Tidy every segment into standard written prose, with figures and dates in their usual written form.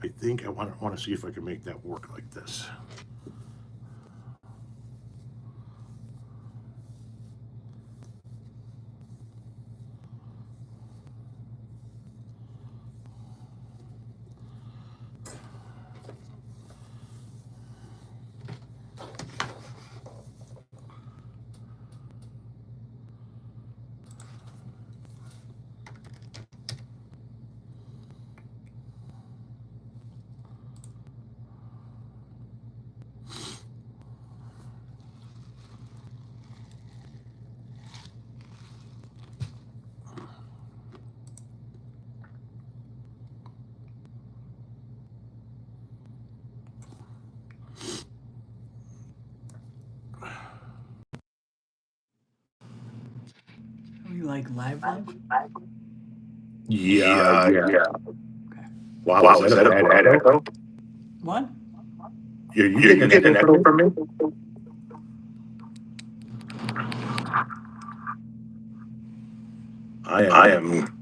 I think I want to see if I can make that work like this. Are you like live? Yeah. Okay. Wow, is Wow, that is a that a bad bad echo? echo? What? Are you You getting an getting echo an from echo me? from me? I I am am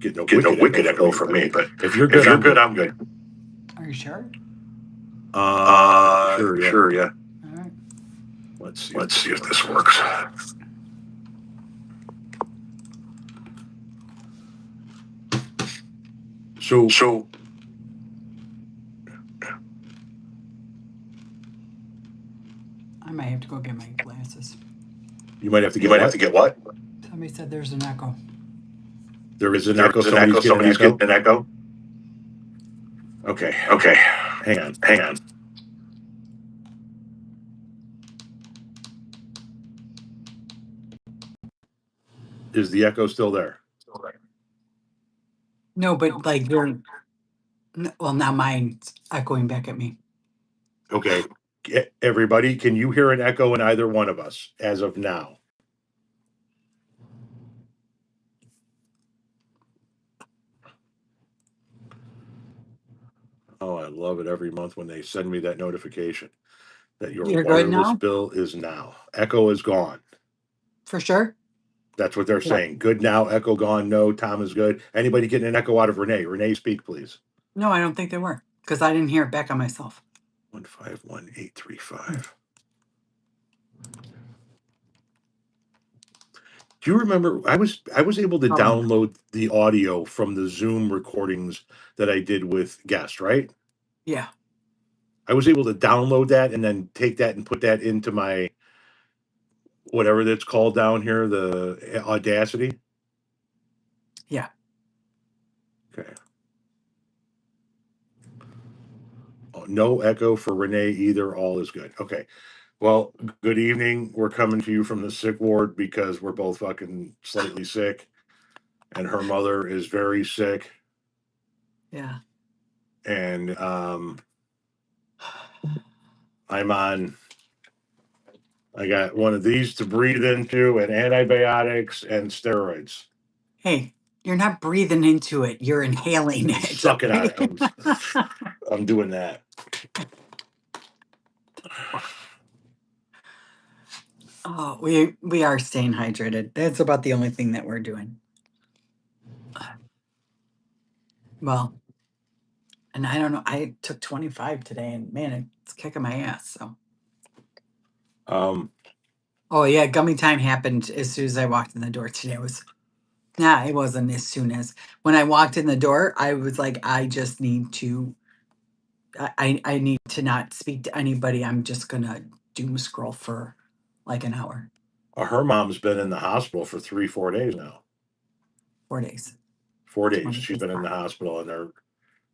getting a getting a wicked echo wicked from echo me, from but me, but if you're if good, you're I'm good, good. I'm good. Are you sure? Sure, yeah. Sure, yeah. All right. Let's see if Let's this see if works. this works. So So I might have to go get my glasses. you might have to you get might have to what? get what? Somebody said there's an echo. There is an There echo. is an Somebody's echo. getting an Somebody's getting echo. an echo. Okay, Okay, hang on. hang on. Is the echo still there? No, but like well, now mine's echoing back at me. Okay, everybody, can you hear an echo in either one of us as of now? Oh, I love it every month when they send me that notification that your You're good wireless now? bill is now. Echo is gone. For sure? That's what they're Yeah. saying. Good now, echo gone. No, Tom is good. Anybody getting an echo out of Renee? Renee, speak, please. No, I don't think they were because I didn't hear it back on myself. 151835. Do you remember I was able to Oh, download the audio from the Zoom recordings that I did with guests, right? yeah. I was able to download that and then take that and put that into my whatever that's called down here, the Audacity. Yeah. Okay. Oh, no echo for Renee either. All is good. Okay. Well, good evening. We're coming to you from the sick ward because we're both fucking slightly sick, and her mother is very sick. Yeah. And I'm on. I got one of these to breathe into, and antibiotics and steroids. Hey, you're not breathing into it. You're inhaling it. Suck it out. I'm doing that. Oh, we are staying hydrated. That's about the only thing that we're doing. Well, and I don't know. I took 25 today, and man, it's kicking my ass. So. Um, Oh yeah, gummy time happened as soon as I walked in the door today. It wasn't as soon as when I walked in the door. I was like, I just need to. I need to not speak to anybody. I'm just gonna doom scroll for like an hour, her mom's been in the hospital for 3-4 days now. 4 days. 4 days she's been in the hospital, and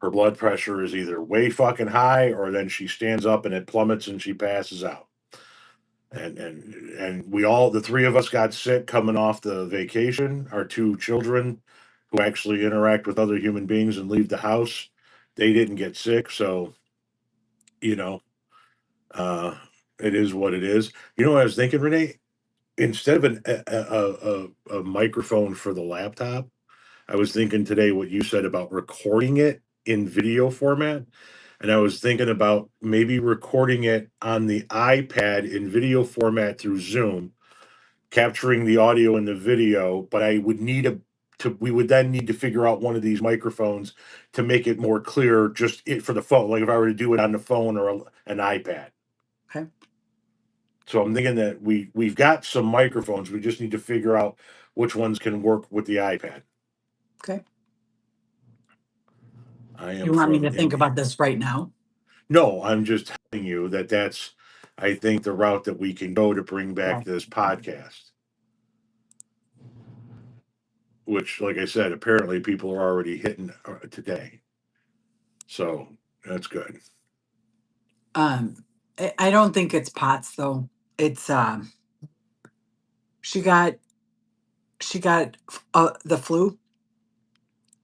her blood pressure is either way fucking high or then she stands up and it plummets and she passes out. And we all, the three of us, got sick coming off the vacation. Our two children, who actually interact with other human beings and leave the house, they didn't get sick. So you know, uh, it is what it is. You know what I was thinking, Renee? Instead of a microphone for the laptop, I was thinking today what you said about recording it in video format. And I was thinking about maybe recording it on the iPad in video format through Zoom, capturing the audio and the video, but I would need we would then need to figure out one of these microphones to make it more clear, just it for the phone. Like if I were to do it on the phone or an iPad. Okay. So I'm thinking that we've got some microphones. We just need to figure out which ones can work with the iPad. Okay. I am You want me from to think about this right now? No, I'm just telling you that that's, I think, the route that we can go to bring back Yeah. this podcast. Which, like I said, apparently people are already hitting today. So that's good. I don't think it's POTS though. It's she got the flu,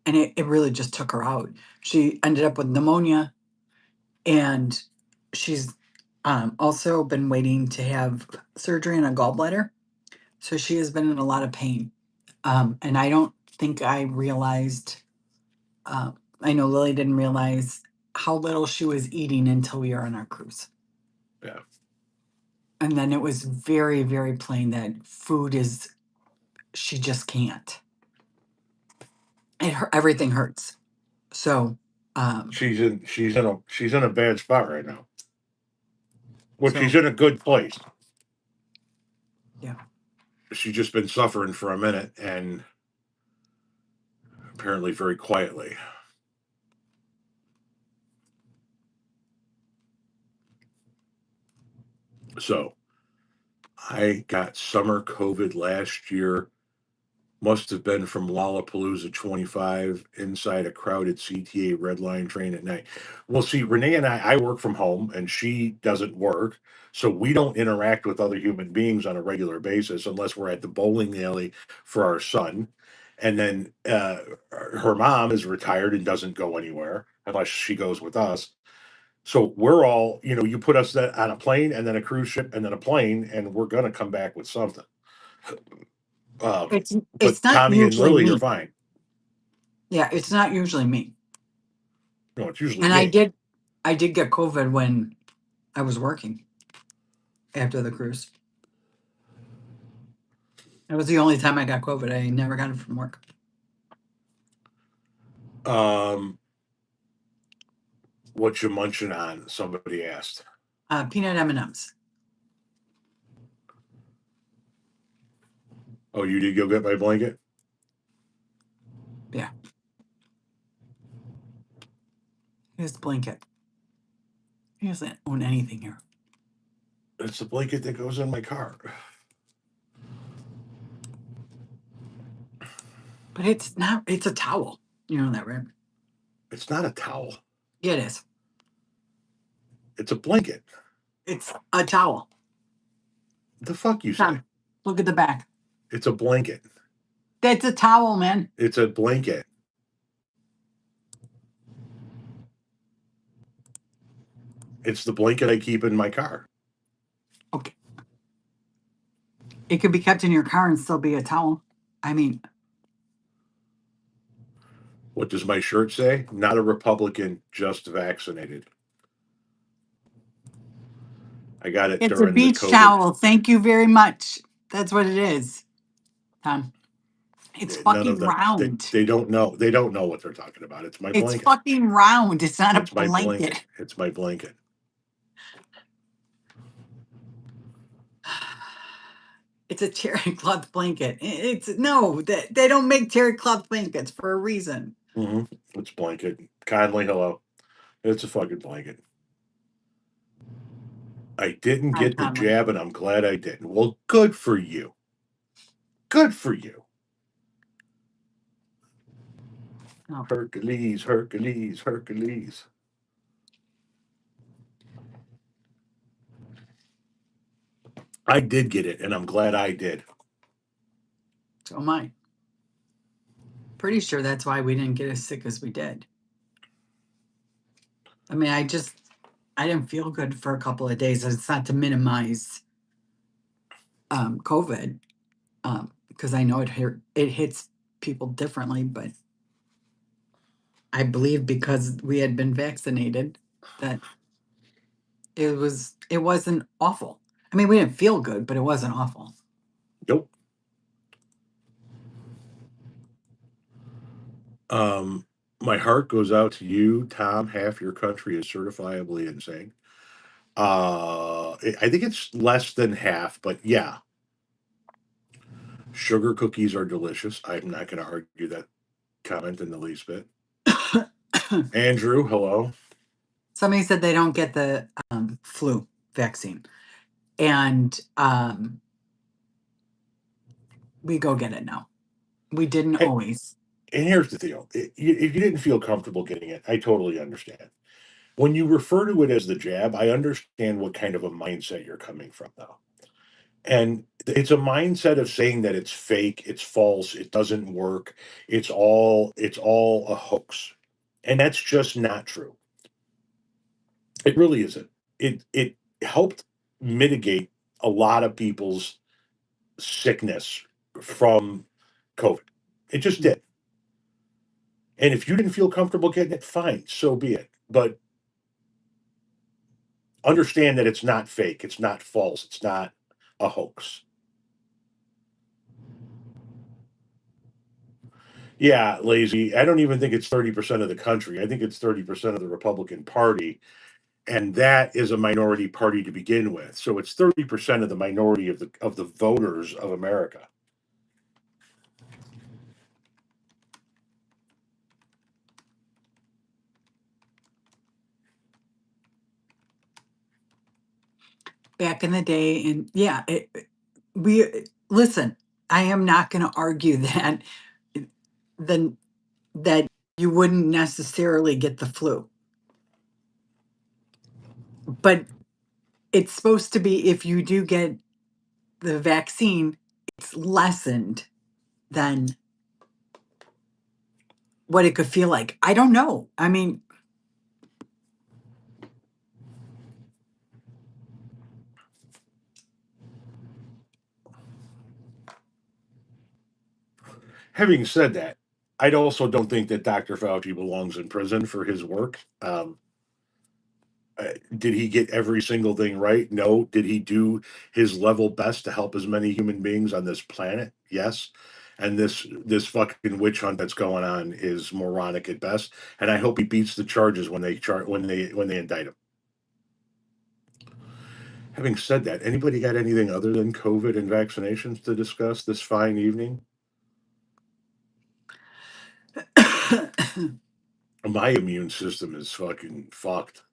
and it really just took her out. She ended up with pneumonia, and she's also been waiting to have surgery on a gallbladder. So she has been in a lot of pain. And I don't think I realized, I know Lily didn't realize how little she was eating until we were on our cruise. Yeah. And then it was very, very plain that food is, she just can't. Everything hurts. So, She's in a bad spot right now. Well, So- she's in a good place. Yeah. She's just been suffering for a minute and apparently very quietly. So I got summer COVID last year. Must have been from Lollapalooza 25 inside a crowded CTA Red Line train at night. Well, see, Renee and I work from home and she doesn't work. So we don't interact with other human beings on a regular basis unless we're at the bowling alley for our son. And then her mom is retired and doesn't go anywhere unless she goes with us. So we're all, you put us on a plane and then a cruise ship and then a plane, and we're going to come back with something. it's But not Tommy and usually Lily me. are fine. Yeah, it's not usually me. No, it's usually And me. I did get COVID when I was working after the cruise. It was the only time I got COVID. I never got it from work. What you munching on? Somebody asked. Peanut M&Ms. Oh, you did go get my blanket? Yeah. Here's the blanket. He doesn't own anything here. It's the blanket that goes in my car. But it's not, it's a towel. You know that, right? It's not a towel. Yeah, it is. It's a blanket. It's a towel. The fuck you say? Tom, look at the back. It's a blanket. That's a towel, man. It's a blanket. It's the blanket I keep in my car. Okay. It could be kept in your car and still be a towel. I mean, What does my shirt say? Not a Republican, just vaccinated. I got it it's a during the beach COVID. towel. Thank you very much. That's what it is, Tom. It's None fucking of them. round. They don't know. They don't know what they're talking about. It's my It's blanket. fucking round. It's not It's a my blanket. blanket. It's my blanket. It's a terry cloth blanket. It's no, they don't make terry cloth blankets for a reason. Mm-hmm. It's blanket. Kindly hello. It's a fucking blanket. I didn't get the jab, and I'm glad I didn't. Well, good for you. Good for you. Oh. Hercules, Hercules, Hercules. I did get it, and I'm glad I did. So am I. Pretty sure that's why we didn't get as sick as we did. I mean, I didn't feel good for a couple of days. It's not to minimize COVID, because I know it hits people differently, but I believe because we had been vaccinated that it wasn't awful. I mean, we didn't feel good, but it wasn't awful. Nope. My heart goes out to you, Tom. Half your country is certifiably insane. I think it's less than half, but yeah, sugar cookies are delicious. I'm not going to argue that comment in the least bit. Andrew, hello. Somebody said they don't get the flu vaccine, and we go get it now. We didn't Hey, always. and here's the deal: if you didn't feel comfortable getting it, I totally understand. When you refer to it as the jab, I understand what kind of a mindset you're coming from, though. And it's a mindset of saying that it's fake, it's false, it doesn't work, it's all a hoax. And that's just not true. It really isn't. It helped mitigate a lot of people's sickness from COVID. It just did. And if you didn't feel comfortable getting it, fine, so be it. But understand that it's not fake, it's not false, it's not a hoax. Yeah, lazy. I don't even think it's 30% of the country. I think it's 30% of the Republican Party. And that is a minority party to begin with. So it's 30% of the minority of the voters of America. Back in the day, and yeah, we listen. I am not going to argue that then that you wouldn't necessarily get the flu, but it's supposed to be if you do get the vaccine, it's lessened than what it could feel like. I don't know. I mean, Having said that, I also don't think that Dr. Fauci belongs in prison for his work. Did he get every single thing right? No. Did he do his level best to help as many human beings on this planet? Yes. And this fucking witch hunt that's going on is moronic at best. And I hope he beats the charges when they indict him. Having said that, anybody got anything other than COVID and vaccinations to discuss this fine evening? My immune system is fucking fucked.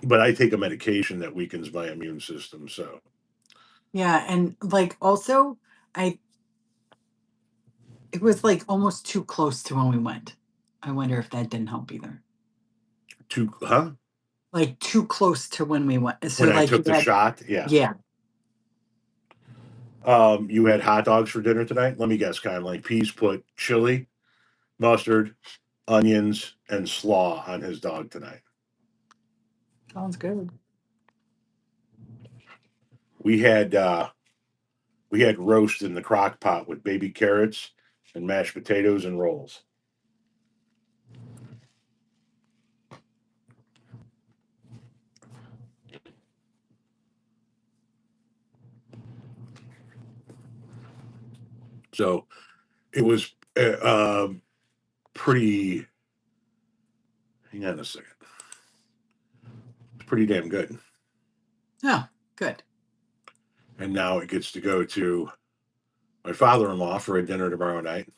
But I take a medication that weakens my immune system, so yeah, and like also, I it was like almost too close to when we went. I wonder if that didn't help either. huh? Like too close to when we went. So When I like you took the had, shot, yeah. yeah. You had hot dogs for dinner tonight? Let me guess, kind of like Pease put chili, mustard, onions, and slaw on his dog tonight. Sounds good. We had roast in the crock pot with baby carrots and mashed potatoes and rolls. So it was pretty. Hang on a second. It's pretty damn good. Oh, good. And now it gets to go to my father-in-law for a dinner tomorrow night,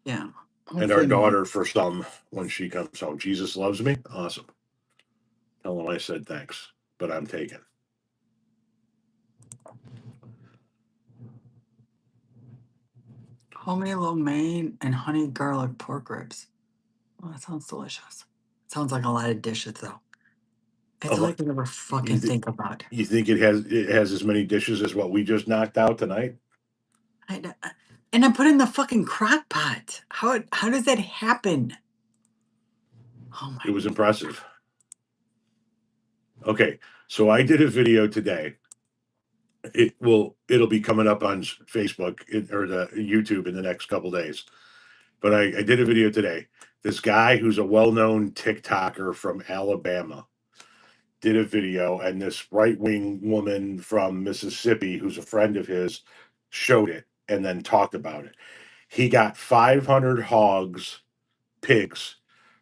Yeah. and our Hopefully more. daughter for some when she comes home. Jesus loves me. Awesome. Tell him I said thanks, but I'm taken. Homemade lo mein and honey garlic pork ribs. Well, that sounds delicious. Sounds like a lot of dishes though. It's all I can ever You, fucking th- think about. you think it has as many dishes as what we just knocked out tonight? And I put it in the fucking crock pot. How does that happen? Oh It my was impressive. Okay, so I did a video today. It'll be coming up on Facebook or the YouTube in the next couple days. But I did a video today. This guy who's a well-known TikToker from Alabama did a video, and this right-wing woman from Mississippi, who's a friend of his, showed it and then talked about it. He got 500 pigs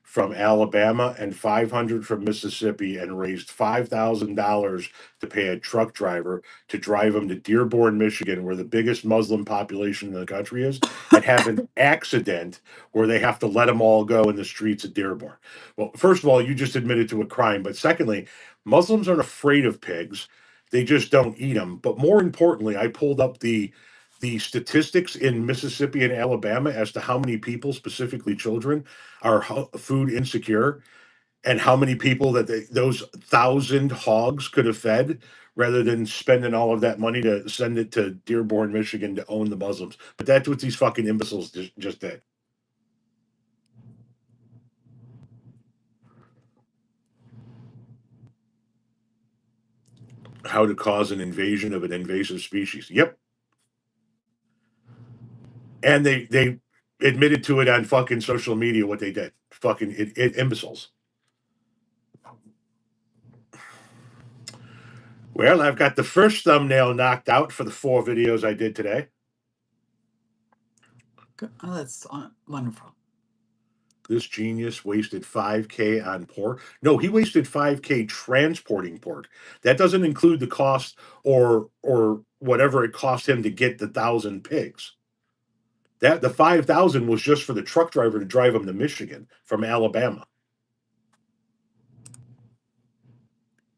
from Alabama and 500 from Mississippi, and raised $5,000 to pay a truck driver to drive them to Dearborn, Michigan, where the biggest Muslim population in the country is, and have an accident where they have to let them all go in the streets of Dearborn. Well, first of all, you just admitted to a crime, but secondly, Muslims aren't afraid of pigs. They just don't eat them. But more importantly, I pulled up the statistics in Mississippi and Alabama as to how many people, specifically children, are food insecure, and how many people that those 1,000 hogs could have fed, rather than spending all of that money to send it to Dearborn, Michigan to own the Muslims. But that's what these fucking imbeciles just did. How to cause an invasion of an invasive species. Yep. And they admitted to it on fucking social media what they did. Fucking imbeciles. Well, I've got the first thumbnail knocked out for the 4 videos I did today. Oh, that's wonderful. This genius wasted $5K on pork. No, he wasted $5K transporting pork. That doesn't include the cost or whatever it cost him to get the 1,000 pigs. That the 5,000 was just for the truck driver to drive him to Michigan from Alabama.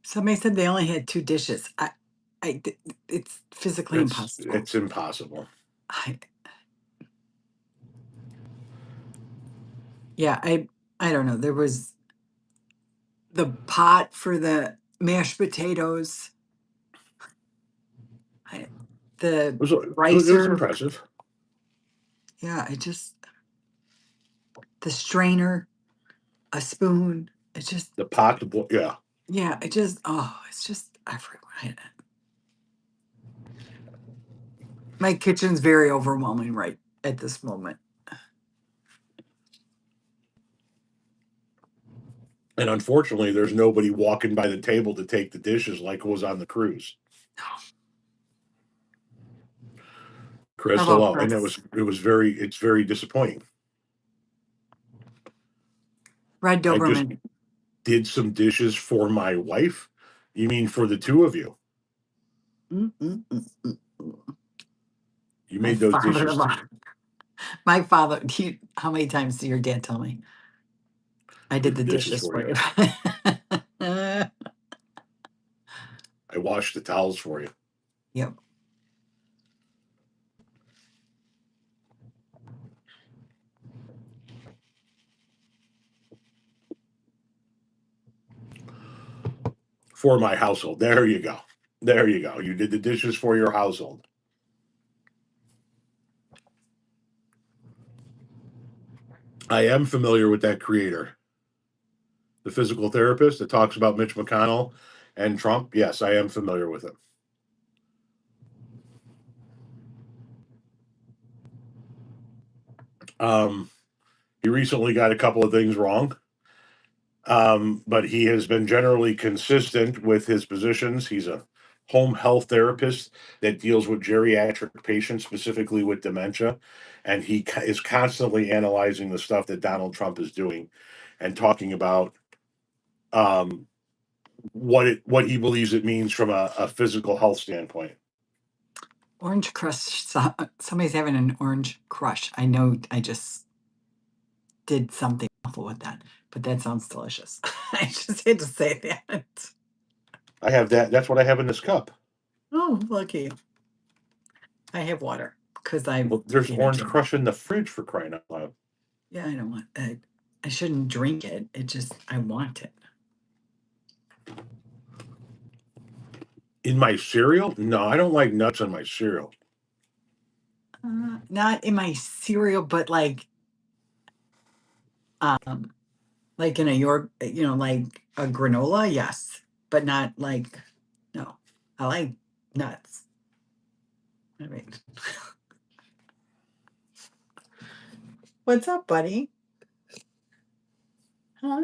Somebody said they only had 2 dishes. It's physically impossible. It's impossible. Yeah, I don't know. There was the pot for the mashed potatoes. The It was ricer. impressive. Yeah, the strainer, a spoon. It's just the pot. Yeah. Yeah, it's just everywhere. My kitchen's very overwhelming right at this moment. And unfortunately, there's nobody walking by the table to take the dishes like it was on the cruise. Chris, hello. And it's very disappointing. Red Doberman. I just did some dishes for my wife. You mean for the 2 of you? You made those dishes. My father, how many times did your dad tell me? I did the dishes for you. I washed the towels for you. Yep. For my household. There you go. There you go. You did the dishes for your household. I am familiar with that creator. The physical therapist that talks about Mitch McConnell and Trump. Yes, I am familiar with him. He recently got a couple of things wrong. But he has been generally consistent with his positions. He's a home health therapist that deals with geriatric patients, specifically with dementia. And he is constantly analyzing the stuff that Donald Trump is doing and talking about what he believes it means from a physical health standpoint. Orange crush. Somebody's having an orange crush. I know I just did something awful with that, but that sounds delicious. I just had to say that. I have that. That's what I have in this cup. Oh, lucky. I have water because there's orange crush in the fridge, for crying out loud. Yeah, I don't want it. I shouldn't drink it. I want it. In my cereal? No, I don't like nuts in my cereal. Not in my cereal, but like in a like a granola, yes, but not like, no. I like nuts. I mean, what's up, buddy? Huh?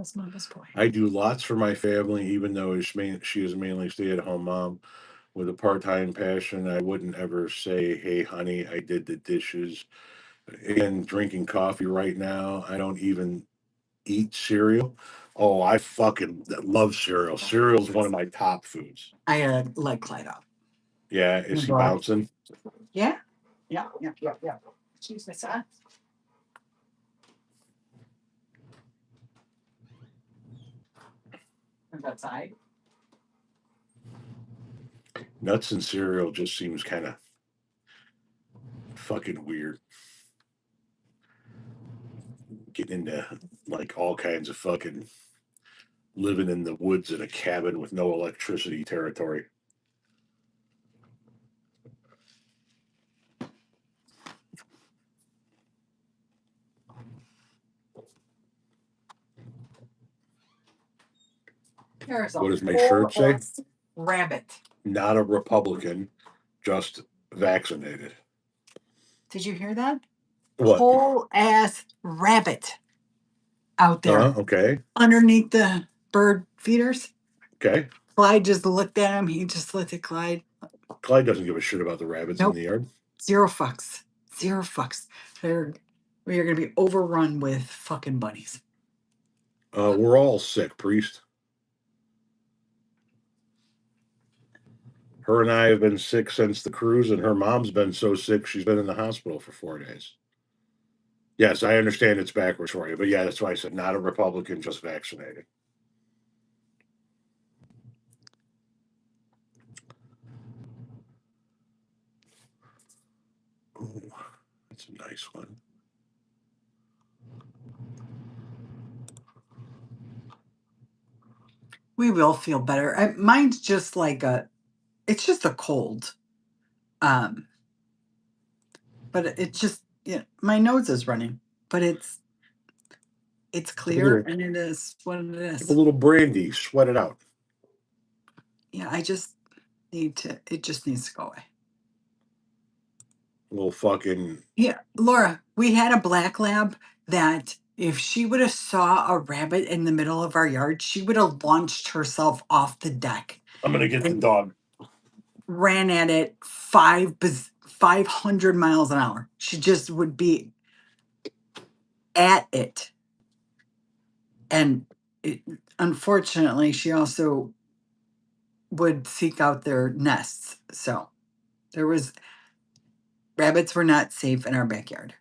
Girl's mama's boy. I do lots for my family, even though she is mainly stay-at-home mom with a part-time passion. I wouldn't ever say, "Hey, honey, I did the dishes." And drinking coffee right now. I don't even eat cereal. Oh, I fucking love cereal. Cereal is one of my top foods. I like Clyde up. Yeah, is he bouncing? Yeah. Yeah. She's my son. Outside. Nuts and cereal just seems kind of fucking weird. Getting into like all kinds of fucking living in the woods in a cabin with no electricity territory. What does my shirt say? Rabbit. Not a Republican, just vaccinated. Did you hear that? What? Whole ass rabbit out there. Okay. Underneath the bird feeders. Okay. Clyde just looked at him. He just looked at Clyde. Clyde doesn't give a shit about the rabbits in the yard. Zero fucks. Zero fucks. We are going to be overrun with fucking bunnies. We're all sick, priest. Her and I have been sick since the cruise, and her mom's been so sick she's been in the hospital for 4 days. Yes, I understand it's backwards for you, but yeah, that's why I said not a Republican, just vaccinated. Ooh, that's a nice one. We will feel better. Mine's just like it's just a cold. But it's just, my nose is running, but it's clear and it is what it is. A little brandy, sweat it out. Yeah, it just needs to go away. A little fucking. Yeah, Laura, we had a black lab that if she would have saw a rabbit in the middle of our yard, she would have launched herself off the deck. I'm gonna get the dog. Ran at it 500 miles an hour. She just would be at it. And unfortunately, she also would seek out their nests. So rabbits were not safe in our backyard.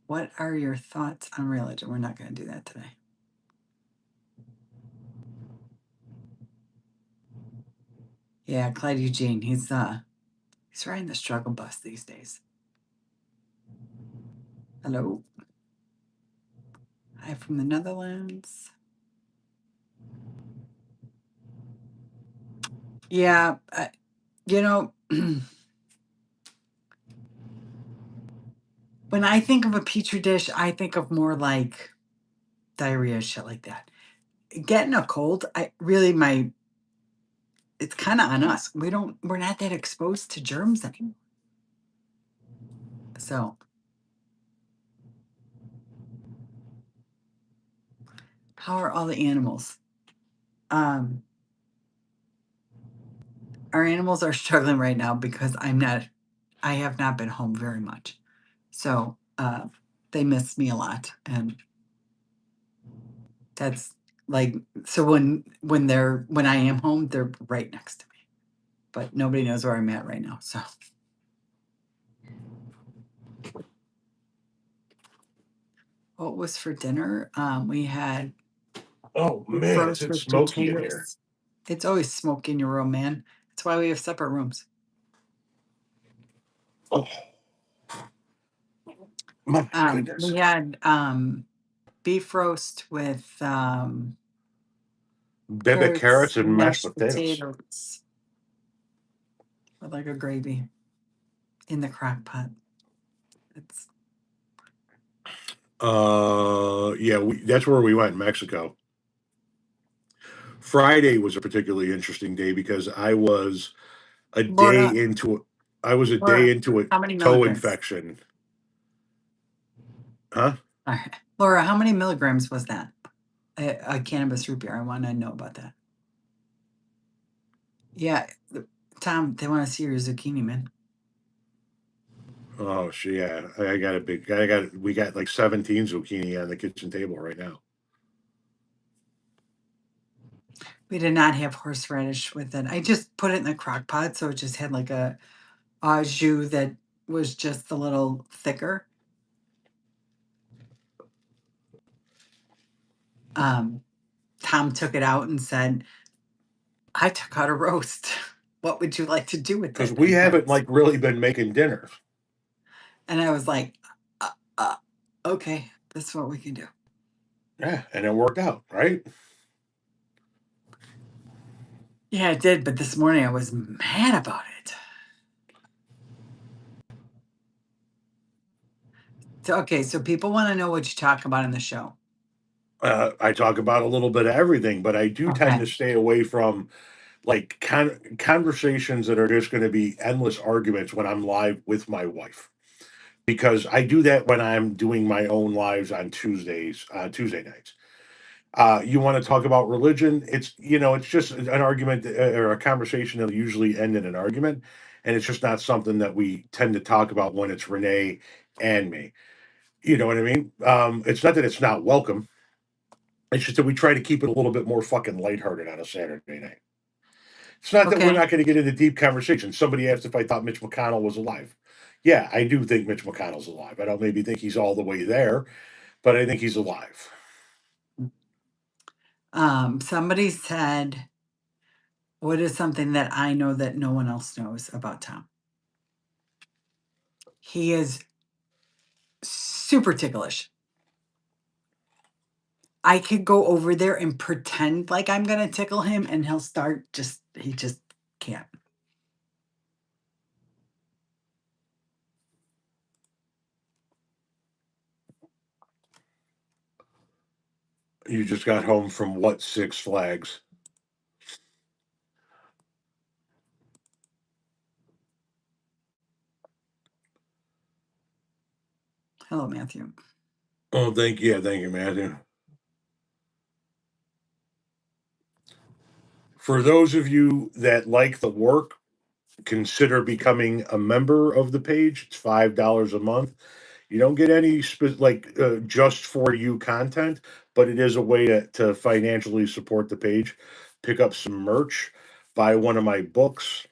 What are your thoughts on religion? We're not going to do that today. Yeah, Clyde Eugene, he's riding the struggle bus these days. Hello. Hi from the Netherlands. Yeah, when I think of a petri dish, I think of more like diarrhea, shit like that. Getting a cold, it's kind of on us. We're not that exposed to germs anymore. So, how are all the animals? Our animals are struggling right now because I have not been home very much. So, they miss me a lot. And that's like, so when I am home, they're right next to me, but nobody knows where I'm at right now. So, what was for dinner? We had. Oh man, it's smoky in here. It's always smoky in your room, man. That's why we have separate rooms. Oh. My goodness. We had beef roast with baby carrots and mashed potatoes. With like a gravy in the crock pot. It's yeah, that's where we went in Mexico. Friday was a particularly interesting day because a day Laura, into I was a day Laura, into a how many toe milligrams? infection. Huh? All right. Laura, how many milligrams was that? A cannabis root beer. I want to know about that. Yeah, Tom, they want to see your zucchini, man. Oh shit! Yeah, we got like 17 zucchini on the kitchen table right now. We did not have horseradish with it. I just put it in the crock pot, so it just had like a au jus that was just a little thicker. Tom took it out and said, I took out a roast. What would you like to do with Because it? we And haven't like really been making dinner. I was like, uh, okay, that's what we can do. Yeah, and it worked out, right? Yeah, it did. But this morning I was mad about it. So, okay, so people want to know what you talk about in the show. I talk about a little bit of everything, but I do tend Okay. to stay away from like conversations that are just going to be endless arguments when I'm live with my wife, because I do that when I'm doing my own lives on Tuesday nights. You want to talk about religion? It's just an argument or a conversation that'll usually end in an argument, and it's just not something that we tend to talk about when it's Renee and me. You know what I mean? It's not that it's not welcome. It's just that we try to keep it a little bit more fucking lighthearted on a Saturday night. It's not that we're Okay. not going to get into deep conversations. Somebody asked if I thought Mitch McConnell was alive. Yeah, I do think Mitch McConnell's alive. I don't maybe think he's all the way there, but I think he's alive. Somebody said, what is something that I know that no one else knows about Tom? He is super ticklish. I could go over there and pretend like I'm going to tickle him and he just can't. You just got home from what, Six Flags? Hello, Matthew. Oh, thank you, Matthew. For those of you that like the work, consider becoming a member of the page. It's $5 a month. You don't get any just for you content, but it is a way to financially support the page. Pick up some merch, buy one of my books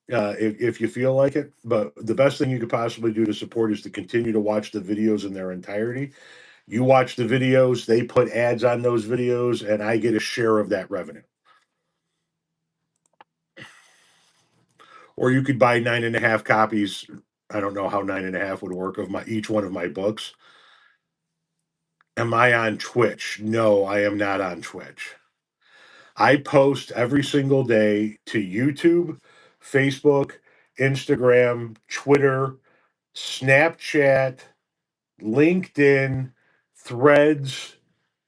if you feel like it. But the best thing you could possibly do to support is to continue to watch the videos in their entirety. You watch the videos, they put ads on those videos, and I get a share of that revenue. Or you could buy 9.5 copies. I don't know how 9.5 would work of my each one of my books. Am I on Twitch? No, I am not on Twitch. I post every single day to YouTube, Facebook, Instagram, Twitter, Snapchat, LinkedIn, Threads,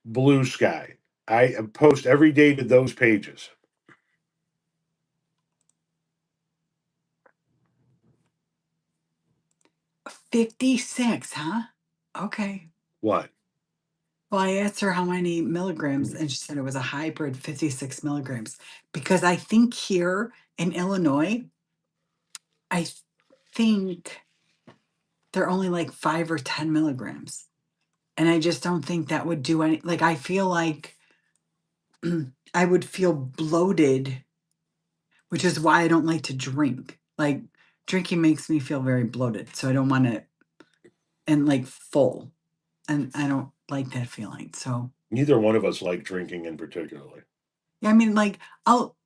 Blue Sky. I post every day to those pages. $56, huh? Okay. What? Well, I asked her how many milligrams, and she said it was a hybrid 56 milligrams. Because I think here in Illinois, I think they're only like 5 or 10 milligrams. And I just don't think that would do any, like, I feel like I would feel bloated, which is why I don't like to drink. Like, drinking makes me feel very bloated. So I don't want to, and like full. And I don't like that feeling. So, Neither one of us like drinking in particular. yeah, I mean, like, I'll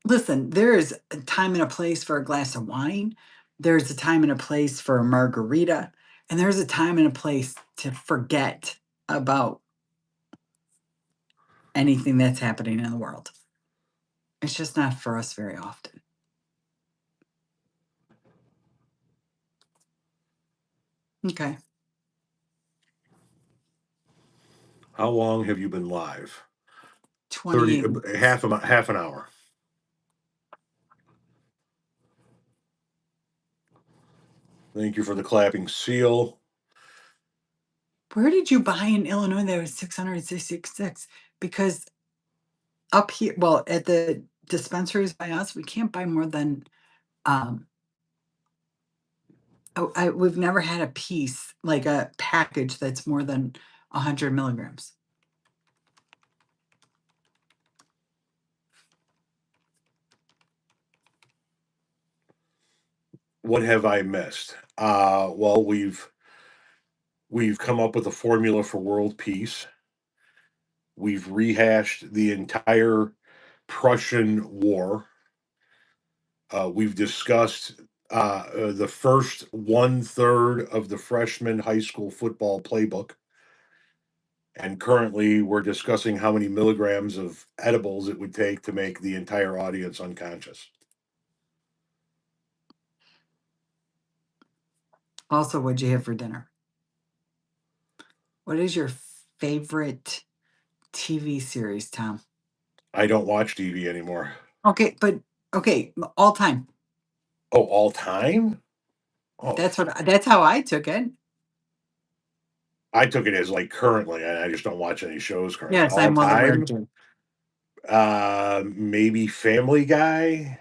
listen, there is a time and a place for a glass of wine. There's a time and a place for a margarita. And there's a time and a place to forget about anything that's happening in the world. It's just not for us very often. Okay. How long have you been live? 30, 28. half an hour. Thank you for the clapping seal. Where did you buy in Illinois that was 666? Because up here, well, at the dispensaries by us, we can't buy more than we've never had a piece, like a package that's more than 100 milligrams. What have I missed? Well, we've come up with a formula for world peace. We've rehashed the entire Prussian War. We've discussed the first 1/3 of the freshman high school football playbook. And currently, we're discussing how many milligrams of edibles it would take to make the entire audience unconscious. Also, what'd you have for dinner? What is your favorite TV series, Tom? I don't watch TV anymore. Okay, but all time. Oh, all time? Oh, That's how I took it. I took it as like currently. I just don't watch any shows currently. Yes, All I'm well aware time, too. maybe Family Guy.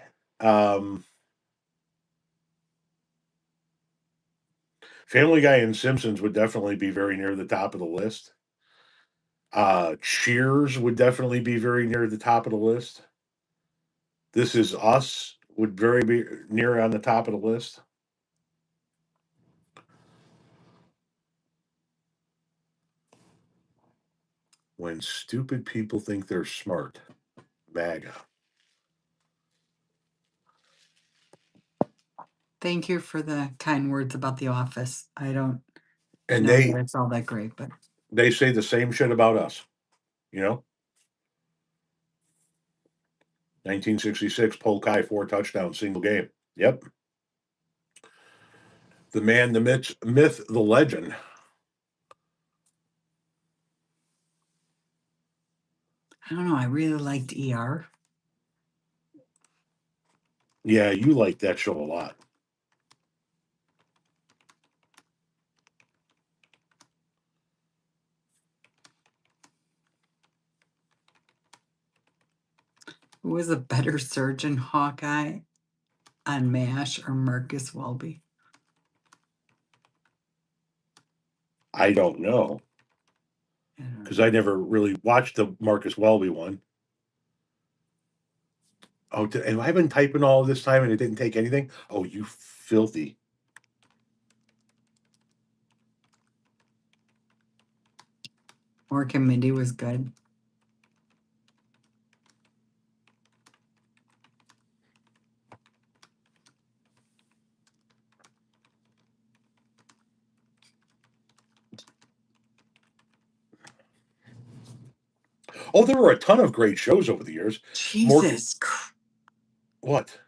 Family Guy and Simpsons would definitely be very near the top of the list. Cheers would definitely be very near the top of the list. This Is Us would very be near on the top of the list. When stupid people think they're smart, MAGA. Thank you for the kind words about The Office. I don't And know that it's all that great, but they say the same shit about us. You know, 1966, Polk High, 4 touchdowns, single game. Yep. The man, the myth, the legend. I don't know. I really liked ER. Yeah, you like that show a lot. Who was a better surgeon, Hawkeye on MASH or Marcus Welby? I don't know because I never really watched the Marcus Welby one. Oh, and I've been typing all this time and it didn't take anything. Oh, you filthy. Mork and Mindy was good. Oh, there were a ton of great shows over the years. Jesus. What?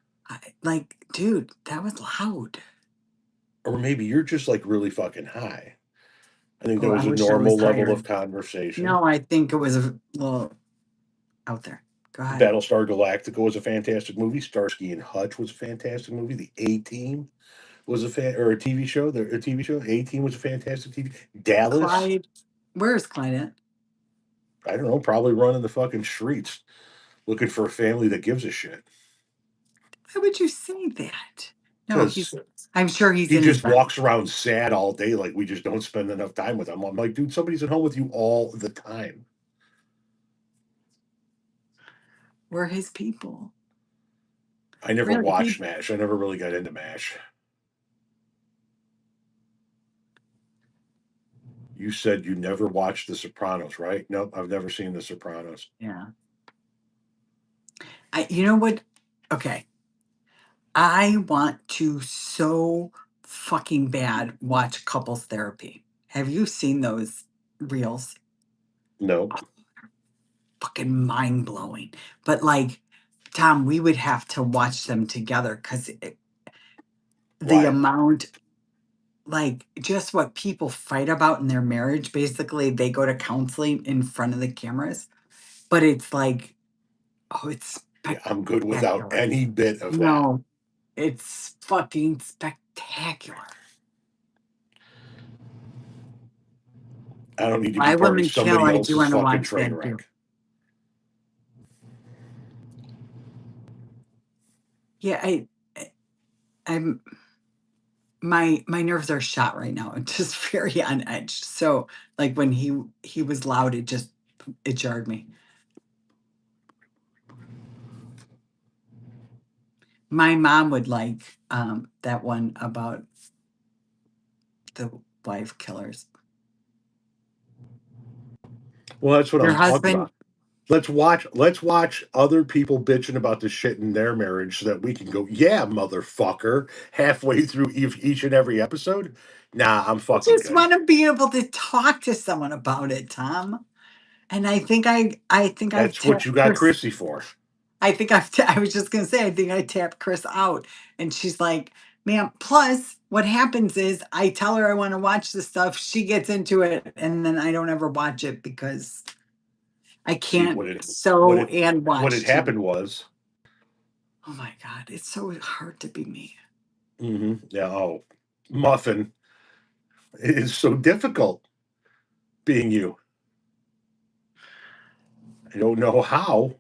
Like, dude, that was loud. Or maybe you're just like really fucking high. I think that Oh, was I a wish I was normal level of tired. conversation. No, I think it was a little out there. Go ahead. Battlestar Galactica was a fantastic movie. Starsky and Hutch was a fantastic movie. The A Team was a TV show. A TV show. A Team was a fantastic TV. Dallas. Clyde. Where's Clyde at? I don't know. Probably running the fucking streets, looking for a family that gives a shit. Why would you say that? No, Because I'm sure he's he in his just walks around sad all day, like we just don't spend enough time with him. I'm like, dude, somebody's at home with you all the time. We're his people. I never Really? watched MASH. I never really got into MASH. You said you never watched The Sopranos, right? Nope, I've never seen The Sopranos. Yeah. You know what? Okay. I want to so fucking bad watch couples therapy. Have you seen those reels? No. Fucking mind blowing. But like, Tom, we would have to watch them together because the amount, like, just what people fight about in their marriage, basically, they go to counseling in front of the cameras. but it's like, oh, it's Yeah, I'm good without spectacular. any bit of that. No, it's fucking spectacular. I don't need to be Why part of Women Kill, somebody I do else's want to fucking watch train that too. wreck. Yeah, I'm my nerves are shot right now. I'm just very on edge. So like when he was loud, it jarred me. My mom would like that one about the wife killers. Well, that's what Your I'm talking husband, about. Let's watch other people bitching about the shit in their marriage so that we can go, yeah, motherfucker, halfway through each and every episode. Nah, I'm I fucking just good. want to be able to talk to someone about it, Tom. And I think I've That's what tapped you got Chris. Chrissy for. I was just gonna say I think I tapped Chris out, and she's like, "Ma'am." Plus, what happens is I tell her I want to watch the stuff. She gets into it, and then I don't ever watch it because I See can't what sew it and what watch had TV. happened was, Oh my god, it's so hard to be me. yeah, oh, Muffin, it is so difficult being you. I don't know how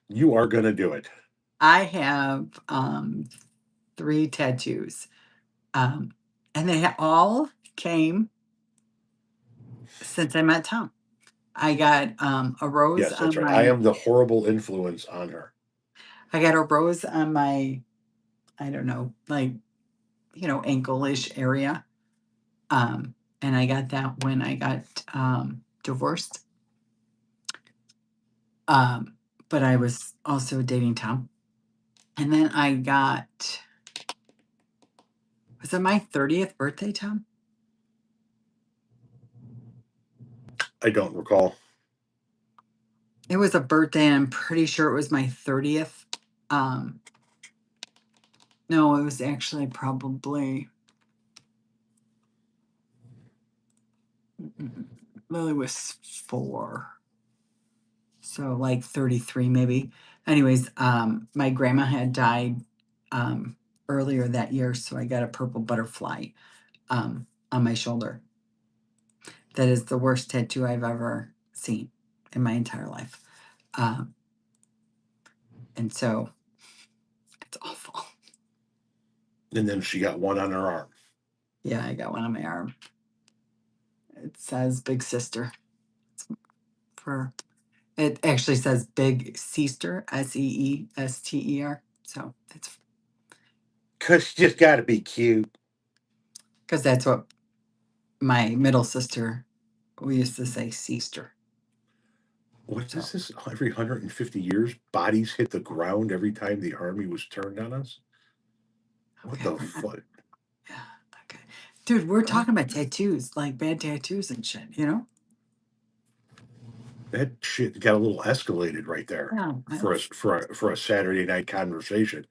you are gonna do it. I have 3 tattoos, and they all came since I met Tom. I got a rose Yes, that's on right. I my am the horrible influence on her. I got a rose on my, I don't know, like, ankle-ish area. And I got that when I got divorced. But I was also dating Tom. And then I got, was it my 30th birthday, Tom? I don't recall. It was a birthday, and I'm pretty sure it was my 30th. No, it was actually probably Lily was 4. So like 33 maybe. Anyways, my grandma had died earlier that year, so I got a purple butterfly on my shoulder. That is the worst tattoo I've ever seen in my entire life. And so it's awful. And then she got one on her arm. Yeah, I got one on my arm. It says Big Sister. It actually says Big Seester, Seester. So it's Cause you just gotta be cute. because that's what my middle sister, we used to say Seester. What So is this? Every 150 years, bodies hit the ground every time the army was turned on us? What okay, the fuck? yeah, okay, dude, we're What? talking about tattoos, like bad tattoos and shit. That shit got a little escalated right there Yeah, for a Saturday night conversation.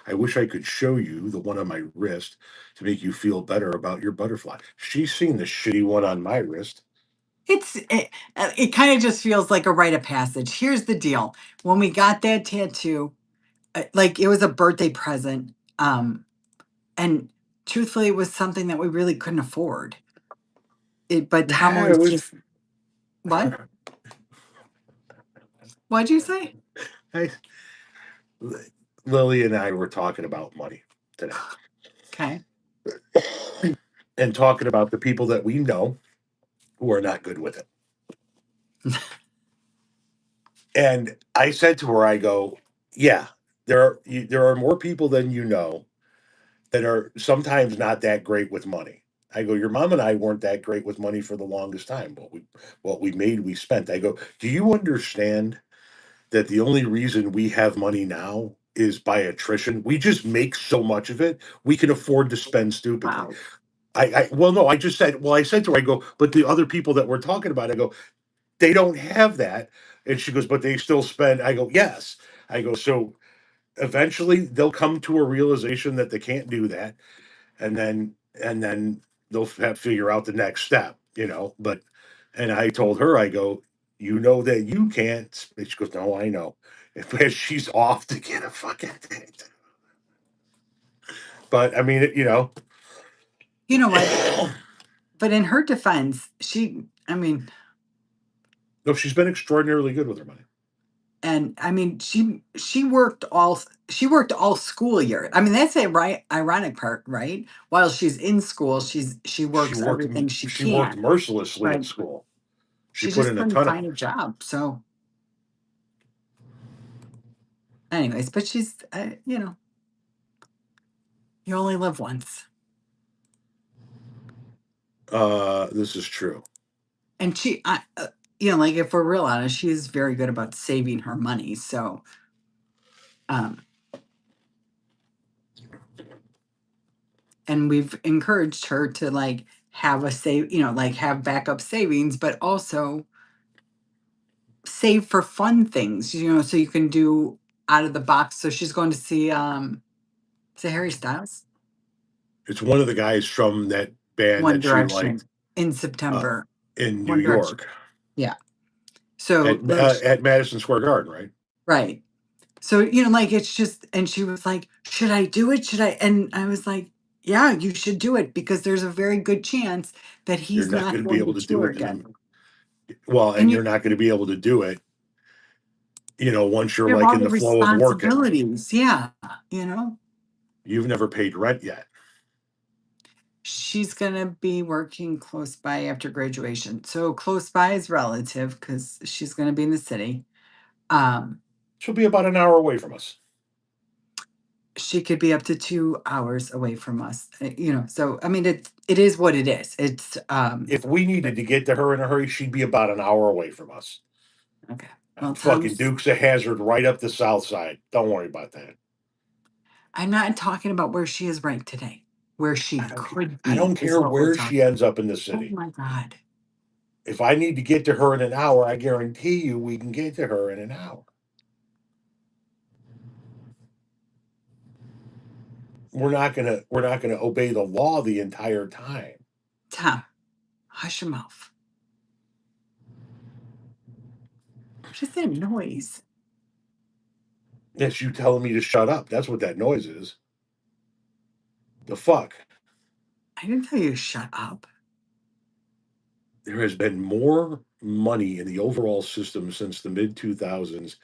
I wish I could show you the one on my wrist to make you feel better about your butterfly. She's seen the shitty one on my wrist. it kind of just feels like a rite of passage. Here's the deal: when we got that tattoo, like it was a birthday present, and truthfully, it was something that we really couldn't afford. But Tom Nah, was it was. just what? What'd you say? I, Lily and I were talking about money today. Okay. And talking about the people that we know who are not good with it. And I said to her, I go, yeah, there are more people than you know that are sometimes not that great with money. I go, your mom and I weren't that great with money for the longest time. What we made, we spent. I go, do you understand that the only reason we have money now is by attrition? We just make so much of it, we can afford to spend stupidly. Wow. Well, no, I just said, well, I said to her, I go, but the other people that we're talking about, I go, they don't have that. And she goes, but they still spend. I go, yes. I go, so eventually they'll come to a realization that they can't do that. And then they'll have to figure out the next step. But, and I told her, I go, You know that you can't. And she goes, no, I know. And she's off to get a fucking thing. But I mean, You know what? But in her defense, I mean, no, she's been extraordinarily good with her money. and I mean, she worked all school year. I mean, that's a right ironic part, right? While she's in school, she works everything she worked can, mercilessly at but school. She she put just in a couldn't ton of. find a job. So, anyways, but she's, you only live once, This is true. and like if we're real honest, she is very good about saving her money. So, um, and we've encouraged her to like have a save, like have backup savings, but also save for fun things, so you can do out of the box. So she's going to see is it Harry Styles? It's one of the guys from that band One that she Direction liked in September. in New One Direction. York Yeah. So at Madison Square Garden, right? right. So, like it's just, and she was like, should I do it? Should I? And I was like, yeah, you should do it because there's a very good chance that You're he's not not going to be going to able to do tour it again. and you're not going to be able to do it, once you're You have like all in the the flow of working. responsibilities. Yeah. You've never paid rent yet. She's going to be working close by after graduation. So close by is relative because she's going to be in the city. She'll be about an hour away from us. She could be up to 2 hours away from us. So I mean, it is what it is. It's If we needed to get to her in a hurry, she'd be about an hour away from us. okay. Well, Fucking Dukes of Hazzard right up the south side. Don't worry about that. I'm not talking about where she is right today. Where she could be. I don't care where she ends up in the Oh city. my God. If I need to get to her in an hour, I guarantee you we can get to her in an hour. We're not gonna obey the law the entire time. Tom, hush your mouth. What is that noise? That's you telling me to shut up. That's what that noise is. The fuck? I didn't tell you to shut up. There has been more money in the overall system since the mid 2000s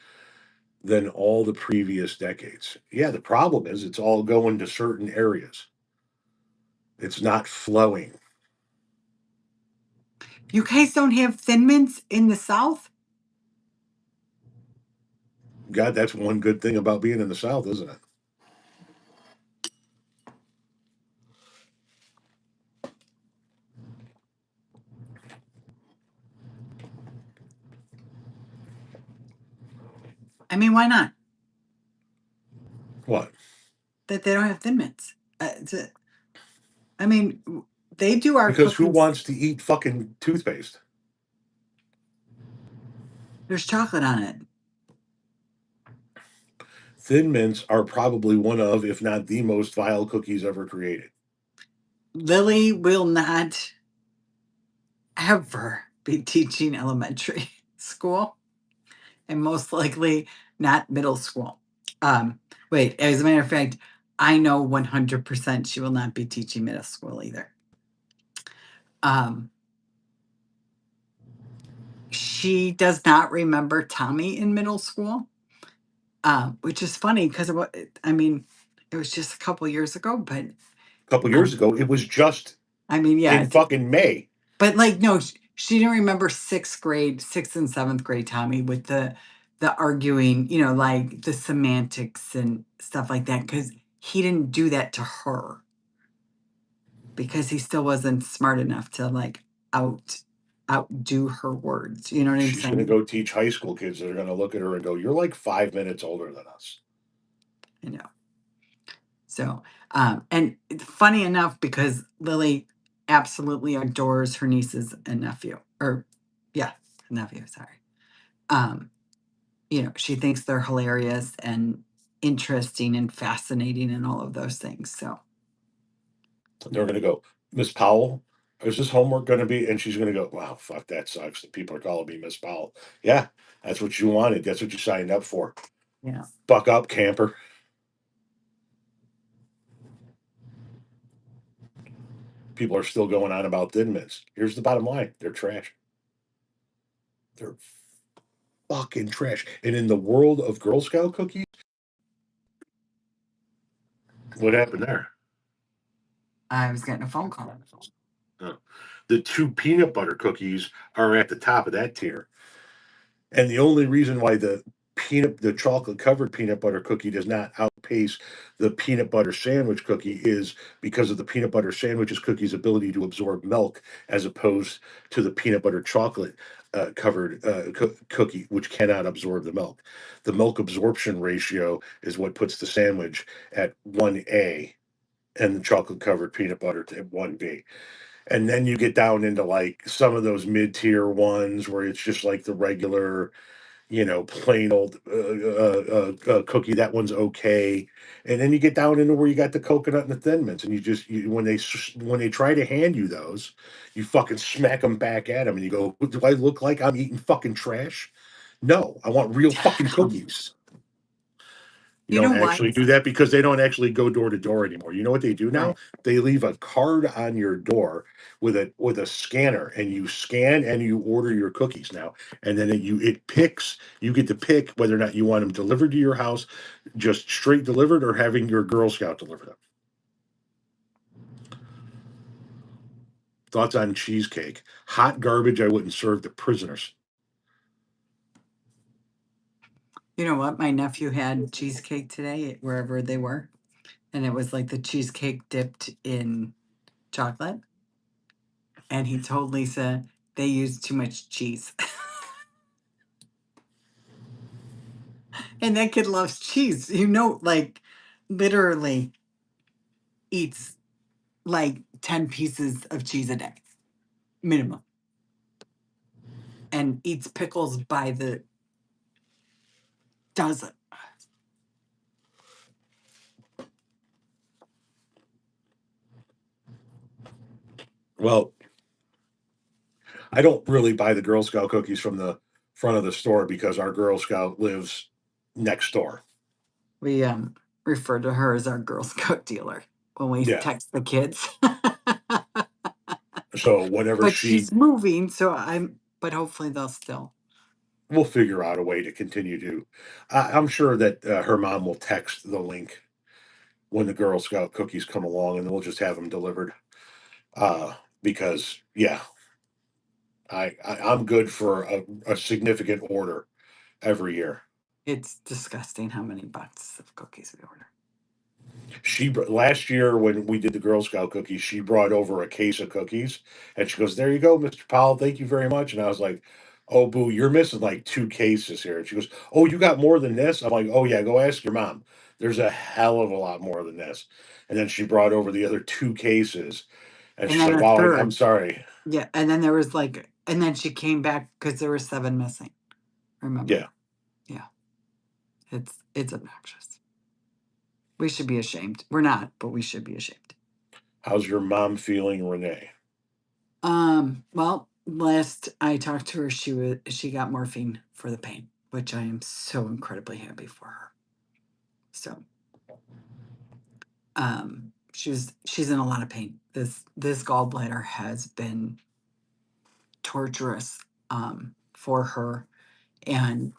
than all the previous decades. Yeah, the problem is it's all going to certain areas. It's not flowing. You guys don't have Thin Mints in the South? God, that's one good thing about being in the South, isn't it? I mean, why not? What? That they don't have Thin Mints. I mean, they do our Because who cookies. wants to eat fucking toothpaste? There's chocolate on it. Thin Mints are probably one of, if not the most vile cookies ever created. Lily will not ever be teaching elementary school, and most likely not middle school. Wait, as a matter of fact, I know 100% she will not be teaching middle school either. She does not remember Tommy in middle school, which is funny because it was just a couple years ago, but A couple years ago, it was just in fucking May. But like, no, she didn't remember sixth and seventh grade Tommy with the arguing, like the semantics and stuff like that, because he didn't do that to her because he still wasn't smart enough to like outdo her words. You know what I'm saying? She's going to go teach high school kids that are going to look at her and go, "You're like 5 minutes older than us." I know. So, and funny enough, because Lily absolutely adores her nieces and nephew, nephew. Sorry. She thinks they're hilarious and interesting and fascinating and all of those things. So they're going to go, "Miss Powell, Is this homework going to be? And she's going to go, wow, fuck, that sucks. The people are calling me Miss Powell. Yeah, that's what you wanted. That's what you signed up for. Yeah. Buck up, camper. People are still going on about Thin Mints. Here's the bottom line: they're trash. They're fucking trash. And in the world of Girl Scout cookies, what happened there? I was getting a phone call. The 2 peanut butter cookies are at the top of that tier. And the only reason why the chocolate covered peanut butter cookie does not outpace the peanut butter sandwich cookie is because of the peanut butter sandwiches cookie's ability to absorb milk, as opposed to the peanut butter chocolate covered cookie, which cannot absorb the milk. The milk absorption ratio is what puts the sandwich at 1A and the chocolate covered peanut butter at 1B. And then you get down into like some of those mid tier ones where it's just like the regular, plain old cookie. That one's okay. And then you get down into where you got the coconut and the Thin Mints, and when they try to hand you those, you fucking smack them back at them, and you go, "Do I look like I'm eating fucking trash? No, I want real fucking cookies." You You know don't what? actually do that because they don't actually go door to door anymore. You know what they do now? Right. They leave a card on your door with a scanner, and you scan and you order your cookies now. And then you get to pick whether or not you want them delivered to your house, just straight delivered, or having your Girl Scout deliver them. Thoughts on cheesecake? Hot garbage. I wouldn't serve to prisoners. You know what? My nephew had cheesecake today wherever they were, and it was like the cheesecake dipped in chocolate. And he told Lisa they used too much cheese. And that kid loves cheese. Like literally eats like 10 pieces of cheese a day, minimum. And eats pickles by the dozen. Well, I don't really buy the Girl Scout cookies from the front of the store because our Girl Scout lives next door. We refer to her as our Girl Scout dealer when we Yeah. text the kids. So whenever But she's moving, but hopefully they'll still. we'll figure out a way to continue to. I'm sure that her mom will text the link when the Girl Scout cookies come along, and we'll just have them delivered. Because yeah, I'm good for a significant order every year. It's disgusting how many boxes of cookies we order. Last year when we did the Girl Scout cookies, she brought over a case of cookies, and she goes, "There you go, Mr. Powell. Thank you very much." And I was like, "Oh, boo, you're missing like 2 cases here." And she goes, "Oh, you got more than this?" I'm like, "Oh yeah, go ask your mom. There's a hell of a lot more than this." And then she brought over the other 2 cases, and And she's then like, a "Wow, I'm third. sorry." Yeah. And then there was and then she came back because there were 7 missing. Remember? Yeah. Yeah. It's obnoxious. We should be ashamed. We're not, but we should be ashamed. How's your mom feeling, Renee? Well, last I talked to her, she got morphine for the pain, which I am so incredibly happy for her. So, she's in a lot of pain. This gallbladder has been torturous for her, and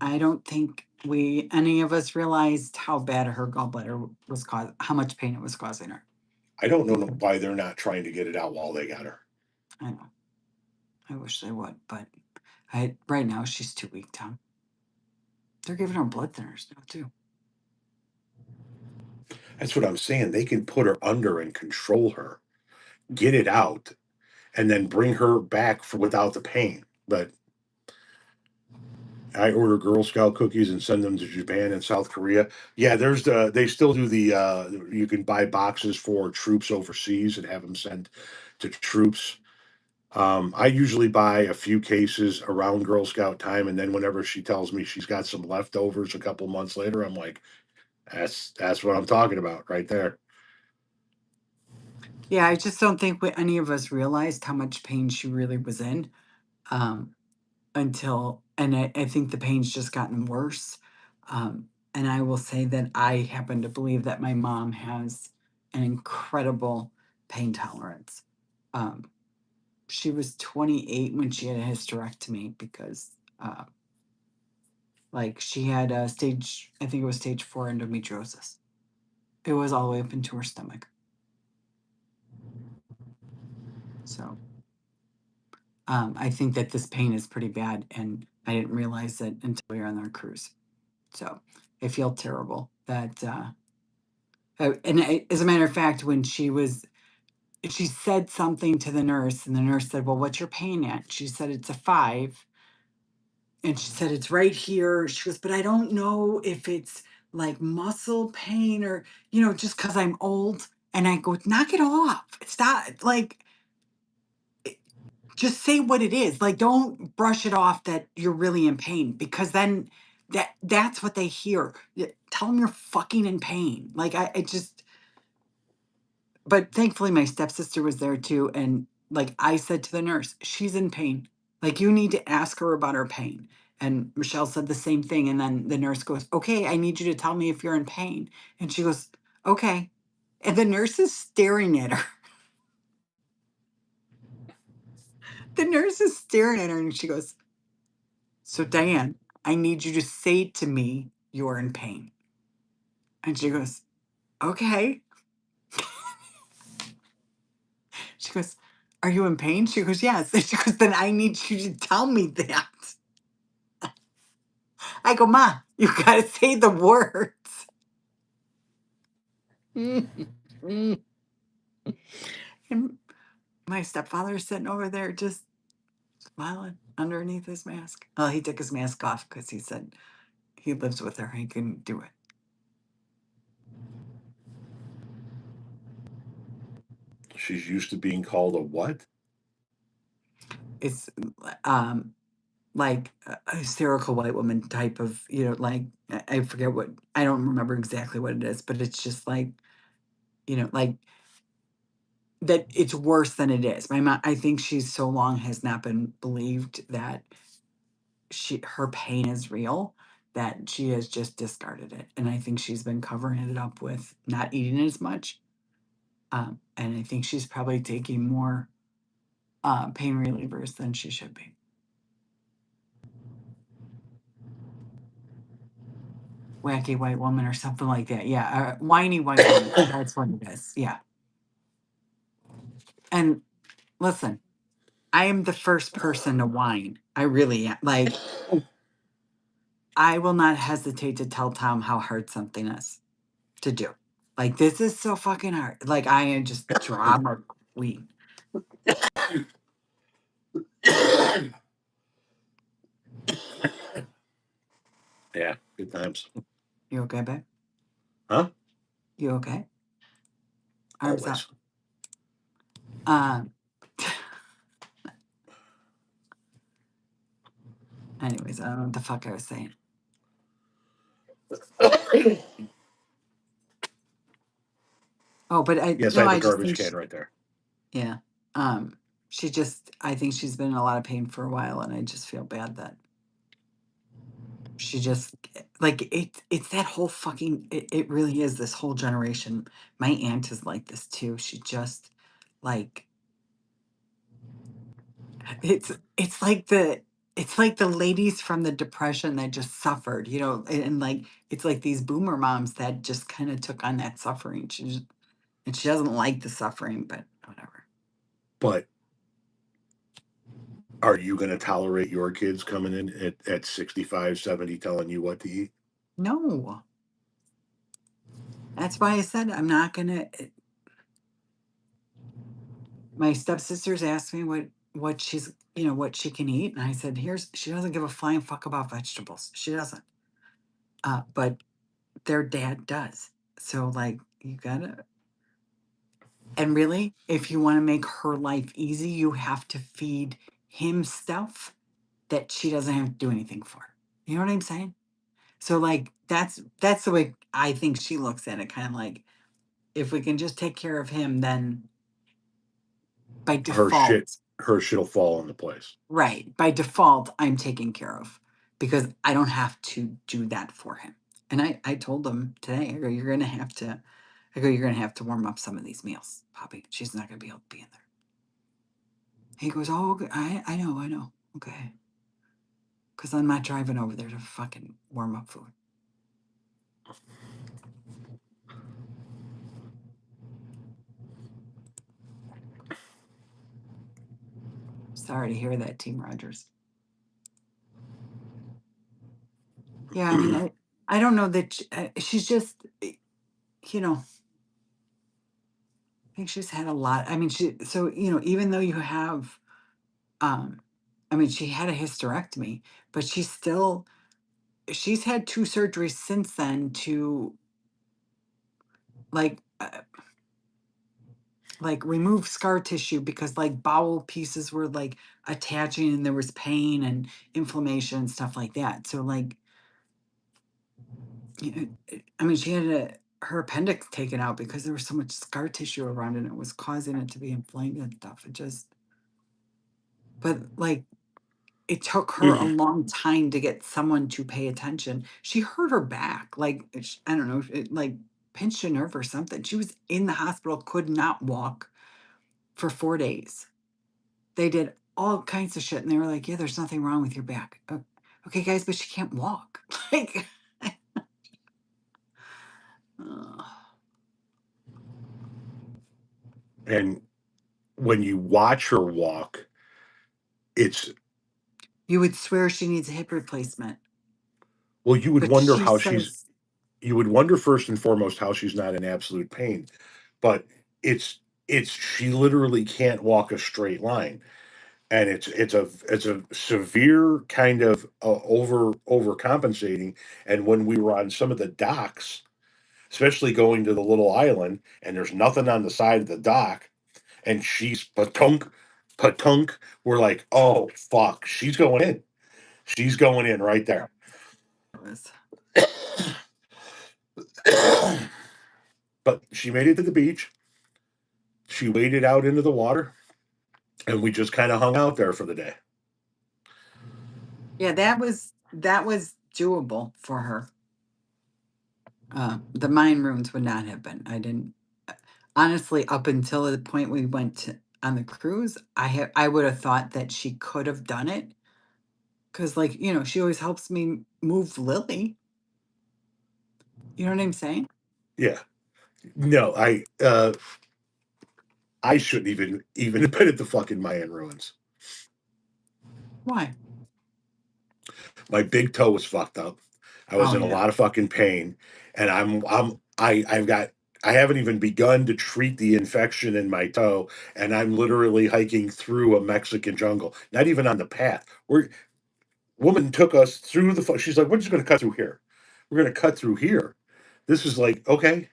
I don't think any of us realized how bad her gallbladder was how much pain it was causing her. I don't know why they're not trying to get it out while they got her. I know. I wish they would, but right now she's too weak, Tom. They're giving her blood thinners now too. That's what I'm saying. They can put her under and control her, get it out, and then bring her back without the pain. But I order Girl Scout cookies and send them to Japan and South Korea. Yeah, they still do you can buy boxes for troops overseas and have them sent to troops. I usually buy a few cases around Girl Scout time, and then whenever she tells me she's got some leftovers a couple months later, I'm like, That's what I'm talking about right there. Yeah, I just don't think any of us realized how much pain she really was in, um, until, and I think the pain's just gotten worse. And I will say that I happen to believe that my mom has an incredible pain tolerance. Um, she was 28 when she had a hysterectomy because, like, she had a stage, I think it was stage 4 endometriosis. It was all the way up into her stomach. So, I think that this pain is pretty bad, and I didn't realize it until we were on our cruise. So I feel terrible that, as a matter of fact, when she said something to the nurse, and the nurse said, "Well, what's your pain at?" She said, "It's a 5." And she said, "It's right here." She goes, "But I don't know if it's like muscle pain or, just because I'm old." And I go, "Knock it off. It's not like, just say what it is. Like, don't brush it off that you're really in pain, because then that's what they hear. Tell them you're fucking in pain." Like, I just, but thankfully my stepsister was there too. And like I said to the nurse, "She's in pain. Like, you need to ask her about her pain." And Michelle said the same thing. And then the nurse goes, "Okay, I need you to tell me if you're in pain." And she goes, "Okay." And the nurse is staring at her. The nurse is staring at her and she goes, "So, Diane, I need you to say to me you're in pain." And she goes, "Okay." She goes, "Are you in pain?" She goes, "Yes." And she goes, "Then I need you to tell me that." I go, "Ma, you gotta say the words." And my stepfather's sitting over there just smiling underneath his mask. Well, he took his mask off because he said he lives with her. He couldn't do it. She's used to being called a what? It's um like a hysterical white woman type of, like, I forget what, I don't remember exactly what it is, but it's just like, like that it's worse than it is. My mom, I think she's so long has not been believed that her pain is real, that she has just discarded it. And I think she's been covering it up with not eating as much. And I think she's probably taking more pain relievers than she should be. Wacky white woman or something like that. Yeah, whiny white woman. That's what it is. Yeah. And listen, I am the first person to whine. I really am. Like, I will not hesitate to tell Tom how hard something is to do. Like, this is so fucking hard. Like, I am just drama queen. Yeah, good times. You okay, babe? Huh? You okay? Arms Always. up. Um. Anyways, I don't know what the fuck I was saying. Oh, but Yes, I have I a just garbage think can right there. yeah. She just, I think she's been in a lot of pain for a while, and I just feel bad that she just, like, it's that whole fucking, it really is this whole generation. My aunt is like this too. She just, like, it's like the ladies from the depression that just suffered, and like it's like these boomer moms that just kind of took on that suffering. And she doesn't like the suffering, but whatever. But are you going to tolerate your kids coming in at 65, 70 telling you what to eat? No. That's why I said I'm not gonna. My stepsisters asked me what she's, what she can eat, and I said, she doesn't give a flying fuck about vegetables. She doesn't. But their dad does. So, like, you gotta. And really, if you want to make her life easy, you have to feed him stuff that she doesn't have to do anything for. You know what I'm saying? So like that's the way I think she looks at it, kind of like if we can just take care of him, then by Her shit, default, her shit'll fall into place. right, by default, I'm taken care of because I don't have to do that for him. And I told him today, I go, you're gonna have to, I go, you're gonna have to warm up some of these meals, Poppy. She's not gonna be able to be in there. He goes, oh, okay, I know, okay, because I'm not driving over there to fucking warm up food. Sorry to hear that, Team Rogers. Yeah, I mean, I don't know that she's just, you know, I think she's had a lot. I mean, even though you have, I mean, she had a hysterectomy, but she's had 2 surgeries since then to like, like remove scar tissue because like bowel pieces were like attaching and there was pain and inflammation and stuff like that. So like, I mean, she had her appendix taken out because there was so much scar tissue around it and it was causing it to be inflamed and stuff. But like, it took her a long time to get someone to pay attention. She hurt her back, like, I don't know, it like pinched a nerve or something. She was in the hospital, could not walk for 4 days. They did all kinds of shit, and they were like, "Yeah, there's nothing wrong with your back." Okay, guys, but she can't walk. Like, ugh. And when you watch her walk, it's You would swear she needs a hip replacement, well, you would but wonder she how she's says, you would wonder first and foremost how she's not in absolute pain. But it's she literally can't walk a straight line. And it's a severe kind of overcompensating. And when we were on some of the docks, especially going to the little island, and there's nothing on the side of the dock, and she's patunk, patunk. We're like, oh fuck, she's going in right there. it was, But she made it to the beach. She waded out into the water, and we just kind of hung out there for the day. yeah, that was doable for her. The mine runes would not have been. I didn't honestly up until the point we on the cruise. I would have thought that she could have done it because, like, she always helps me move Lily. You know what I'm saying? Yeah. No, I shouldn't even have been at the fucking Mayan ruins. Why? My big toe was fucked up. I was Oh in a yeah. lot of fucking pain, and I haven't even begun to treat the infection in my toe, and I'm literally hiking through a Mexican jungle. Not even on the path. Woman took us through she's like, we're just going to cut through here. We're going to cut through here. This is like, okay,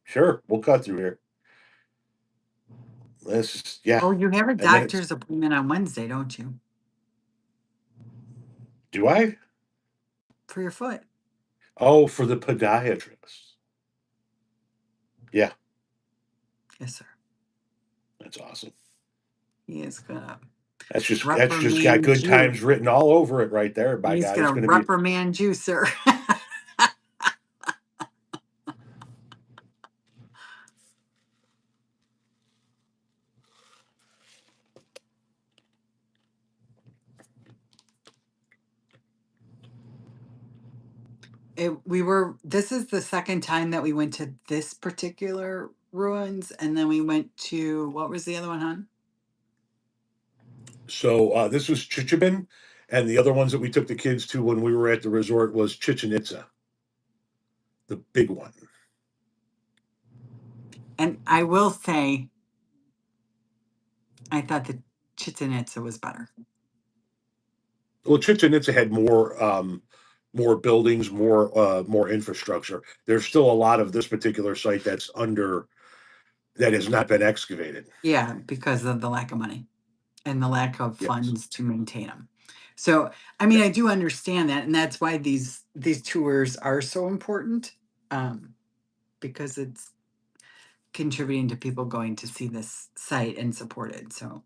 sure, we'll cut through here. Yeah. Oh, you have a And then it's, doctor's appointment on Wednesday, don't you? do I? For your foot. Oh, for the podiatrist. Yeah, Yes, sir. that's awesome. He is gonna That's just got reprimand good you. times written all over it right there. By He's God, it's gonna going to be. reprimand you, sir. This is the second time that we went to this particular ruins, and then we went to, what was the other one, hon? So this was Chichibin, and the other ones that we took the kids to when we were at the resort was Chichen Itza, the big one. And I will say, I thought the Chichen Itza was better. Well, Chichen Itza had more buildings, more infrastructure. There's still a lot of this particular site that has not been excavated. Yeah, because of the lack of money and the lack of Yes. funds to maintain them. So, I mean, I do understand that, and that's why these tours are so important, um, because it's contributing to people going to see this site and support it. So,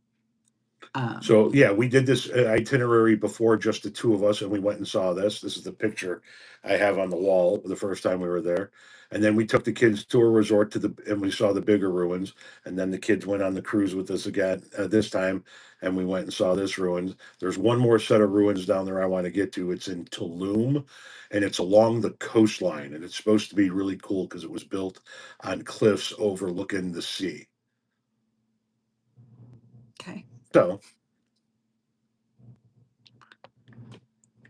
So yeah, we did this itinerary before, just the two of us, and we went and saw this. This is the picture I have on the wall the first time we were there. And then we took the kids to a resort and we saw the bigger ruins. And then the kids went on the cruise with us again this time, and we went and saw this ruins. There's one more set of ruins down there I want to get to. It's in Tulum, and it's along the coastline, and it's supposed to be really cool because it was built on cliffs overlooking the sea. okay. So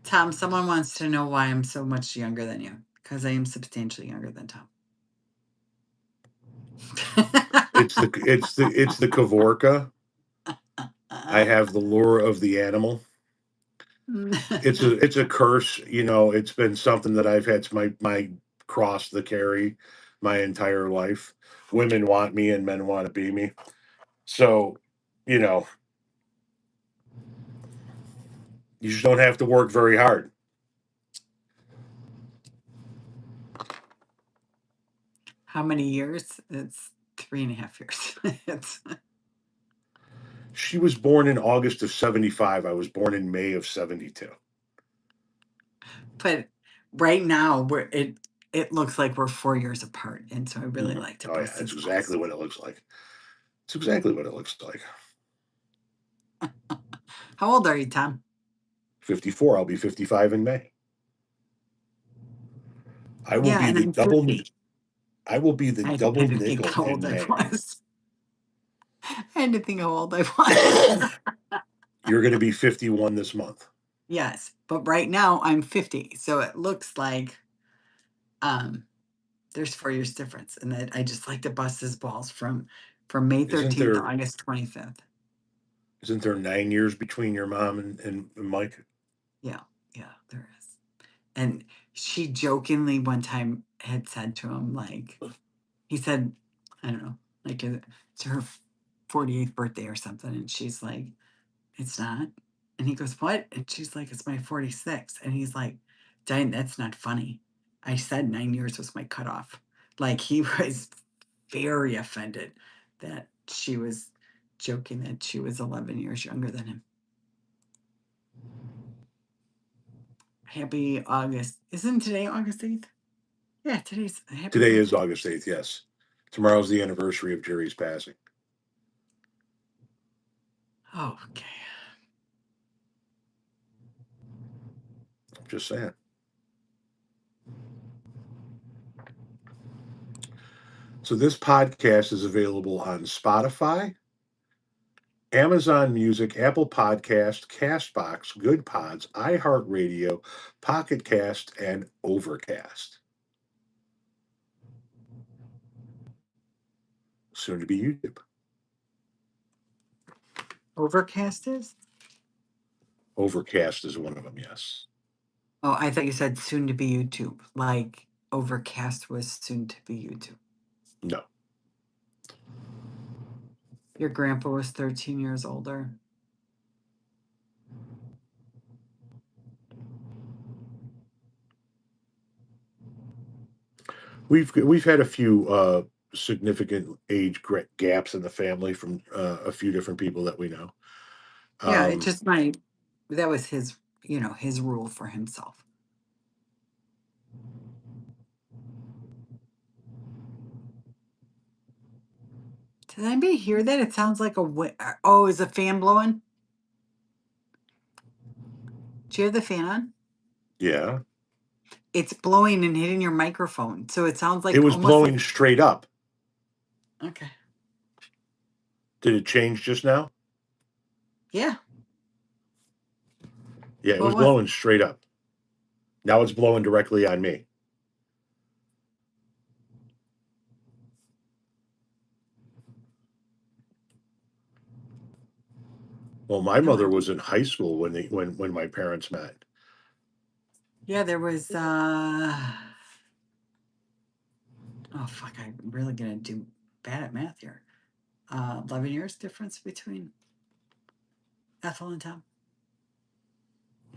Tom, someone wants to know why I'm so much younger than you, because I am substantially younger than Tom. it's the Kavorka. I have the lure of the animal. It's a curse, you know. It's been something that I've had to my cross to carry my entire life. Women want me and men want to be me. So, you know, you just don't have to work very hard. How many years? It's 3.5 years. It's, She was born in August of 75. I was born in May of 72. but right now it looks like we're 4 years apart, and so I really like to Oh yeah, bust that's these balls. exactly what it looks like. It's exactly what it looks like. How old are you, Tom? 54. I'll be 55 in May. I will Yeah, be and the I'm double 50. I will be the I double had to think nickel how old in I May. was. I had to think how old I was. You're going to be 51 this month. Yes, but right now I'm 50, so it looks like um there's 4 years difference, and that I just like to bust his balls from May Isn't 13th to there August 25th. isn't there 9 years between your mom and Mike? Yeah, yeah, there is. And she jokingly one time had said to him, like, he said, I don't know, like it's her 48th birthday or something, and she's like, it's not. And he goes, what? And she's like, it's my 46th. And he's like, Diane, that's not funny. I said 9 years was my cutoff. Like he was very offended that she was joking that she was 11 years younger than him. Happy August. Isn't today August 8th? Yeah, today's happy Today is birthday. August 8th, yes. Tomorrow's the anniversary of Jerry's passing. Oh, okay. I'm just saying. So this podcast is available on Spotify, Amazon Music, Apple Podcast, Castbox, Good Pods, iHeartRadio, Pocket Cast, and Overcast. Soon to be YouTube. Overcast is? Overcast is one of them, yes. Oh, I thought you said soon to be YouTube. Like Overcast was soon to be YouTube. No. Your grandpa was 13 years older. We've had a few significant age gaps in the family from a few different people that we know. Yeah, it Um, just might. That was his, his rule for himself. Did anybody hear that? It sounds like oh, is a fan blowing? Do you have the fan on? yeah, It's blowing and hitting your microphone, so it sounds it like was almost like blowing straight up. okay. Did it change just now? Yeah. Yeah, it What was was blowing straight up. Now it's blowing directly on me. Well, my I mother don't. was in high school when my parents met. Yeah, there was oh fuck, I'm really gonna do bad at math here. 11 years difference between Ethel and Tom.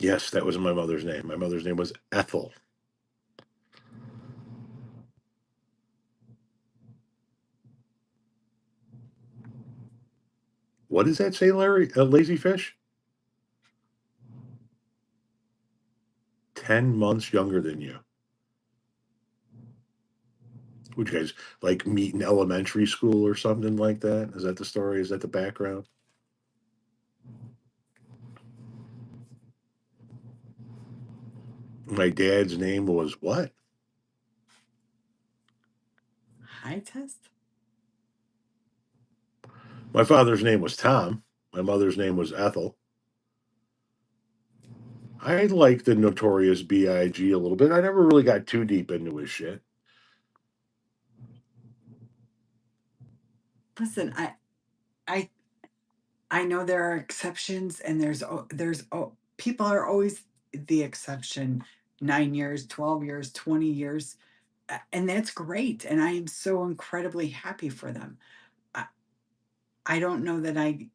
Yes, that was my mother's name. My mother's name was Ethel. What does that say, Larry? A lazy fish? 10 months younger than you. Would you guys like meet in elementary school or something like that? Is that the story? Is that the background? My dad's name was what? High test? My father's name was Tom. My mother's name was Ethel. I like the Notorious B.I.G. a little bit. I never really got too deep into his shit. Listen, I I know there are exceptions, and people are always the exception. 9 years, 12 years, 20 years, and that's great. And I am so incredibly happy for them. I, I don't know that I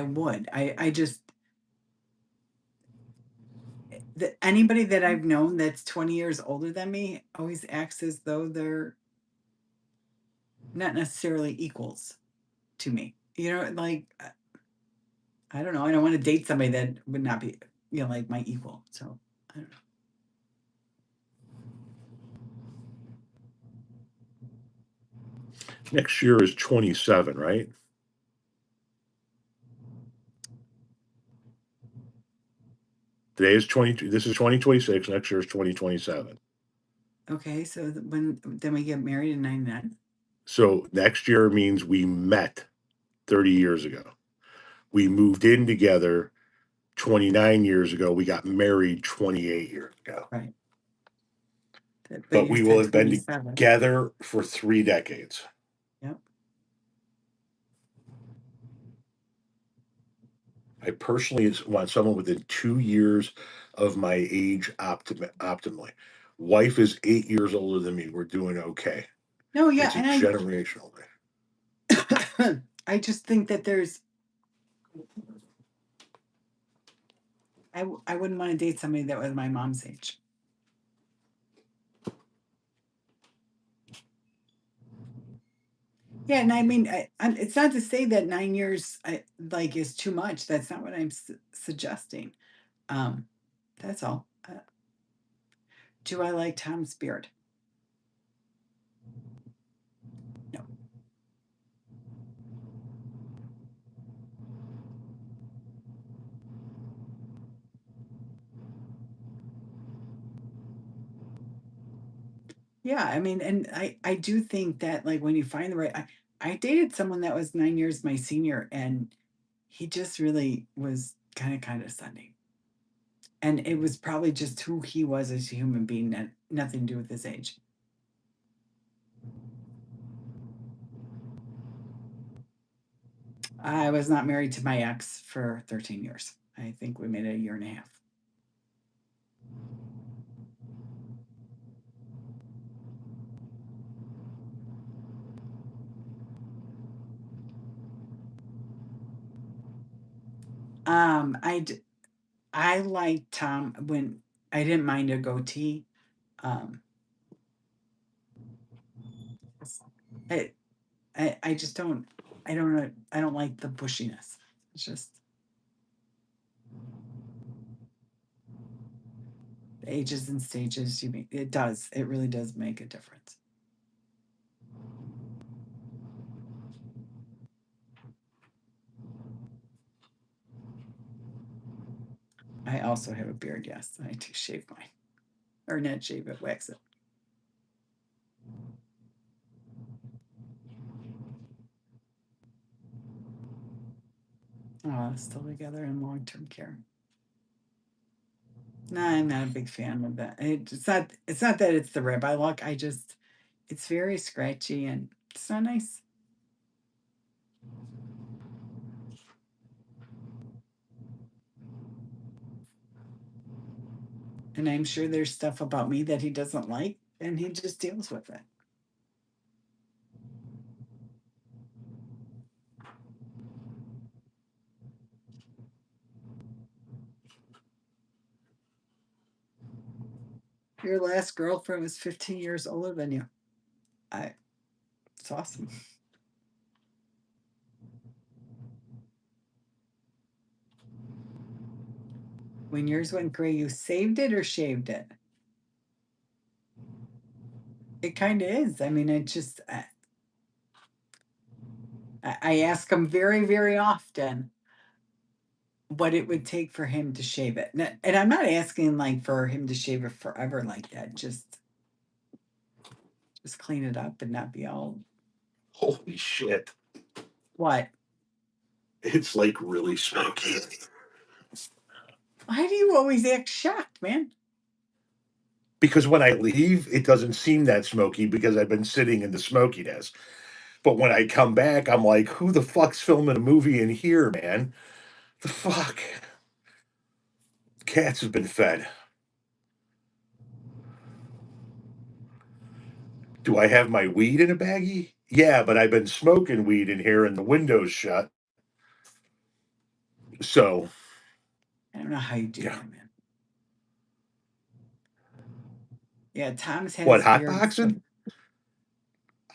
would. I just anybody that I've known that's 20 years older than me always acts as though they're not necessarily equals to me. Like I don't know. I don't want to date somebody that would not be, like my equal. So I don't know. Next year is 27, right? Today is 20. This is 2026. Next year is 2027. Okay, so when then we get married in 99. So next year means we met 30 years ago. We moved in together 29 years ago. We got married 28 years ago. Right. But But you we will said have been 27. together for 3 decades. Yep. I personally want someone within 2 years of my age optimally. Wife is 8 years older than me. We're doing okay. No, yeah, It's a and generational thing. I just think that I wouldn't want to date somebody that was my mom's age. Yeah, and I mean, it's not to say that 9 years like is too much. That's not what I'm suggesting. Um, that's all. Do I like Tom's beard? No. Yeah, I mean, and I do think that like when you find the right, I dated someone that was 9 years my senior, and he just really was kind of condescending, and it was probably just who he was as a human being, and nothing to do with his age. I was not married to my ex for 13 years. I think we made it a year and a half. Um, I d- I liked Tom when I didn't mind a goatee. Um, I, I just don't. I don't know. I don't like the bushiness. It's just the ages and stages. You make it does. It really does make a difference. I also have a beard. Yes, I do shave mine, or not shave it, wax it. Oh, still together in long-term care. No, I'm not a big fan of that. It's not. It's not that it's the rib I look. I just, it's very scratchy and it's not nice. And I'm sure there's stuff about me that he doesn't like, and he just deals with it. Your last girlfriend was 15 years older than you. It's awesome. When yours went gray, you saved it or shaved it? It kind of is. I mean, it just, I ask him very, very often what it would take for him to shave it. And I'm not asking like for him to shave it forever like that. Just clean it up and not be all. Holy shit. What? It's like really smoky. Why do you always act shocked, man? Because when I leave, it doesn't seem that smoky because I've been sitting in the smokiness. But when I come back, I'm like, who the fuck's filming a movie in here, man? The fuck? Cats have been fed. Do I have my weed in a baggie? Yeah, but I've been smoking weed in here and the window's shut. So I don't know how you do yeah. that, man. Yeah, Tom's had What, his hot beard. boxing?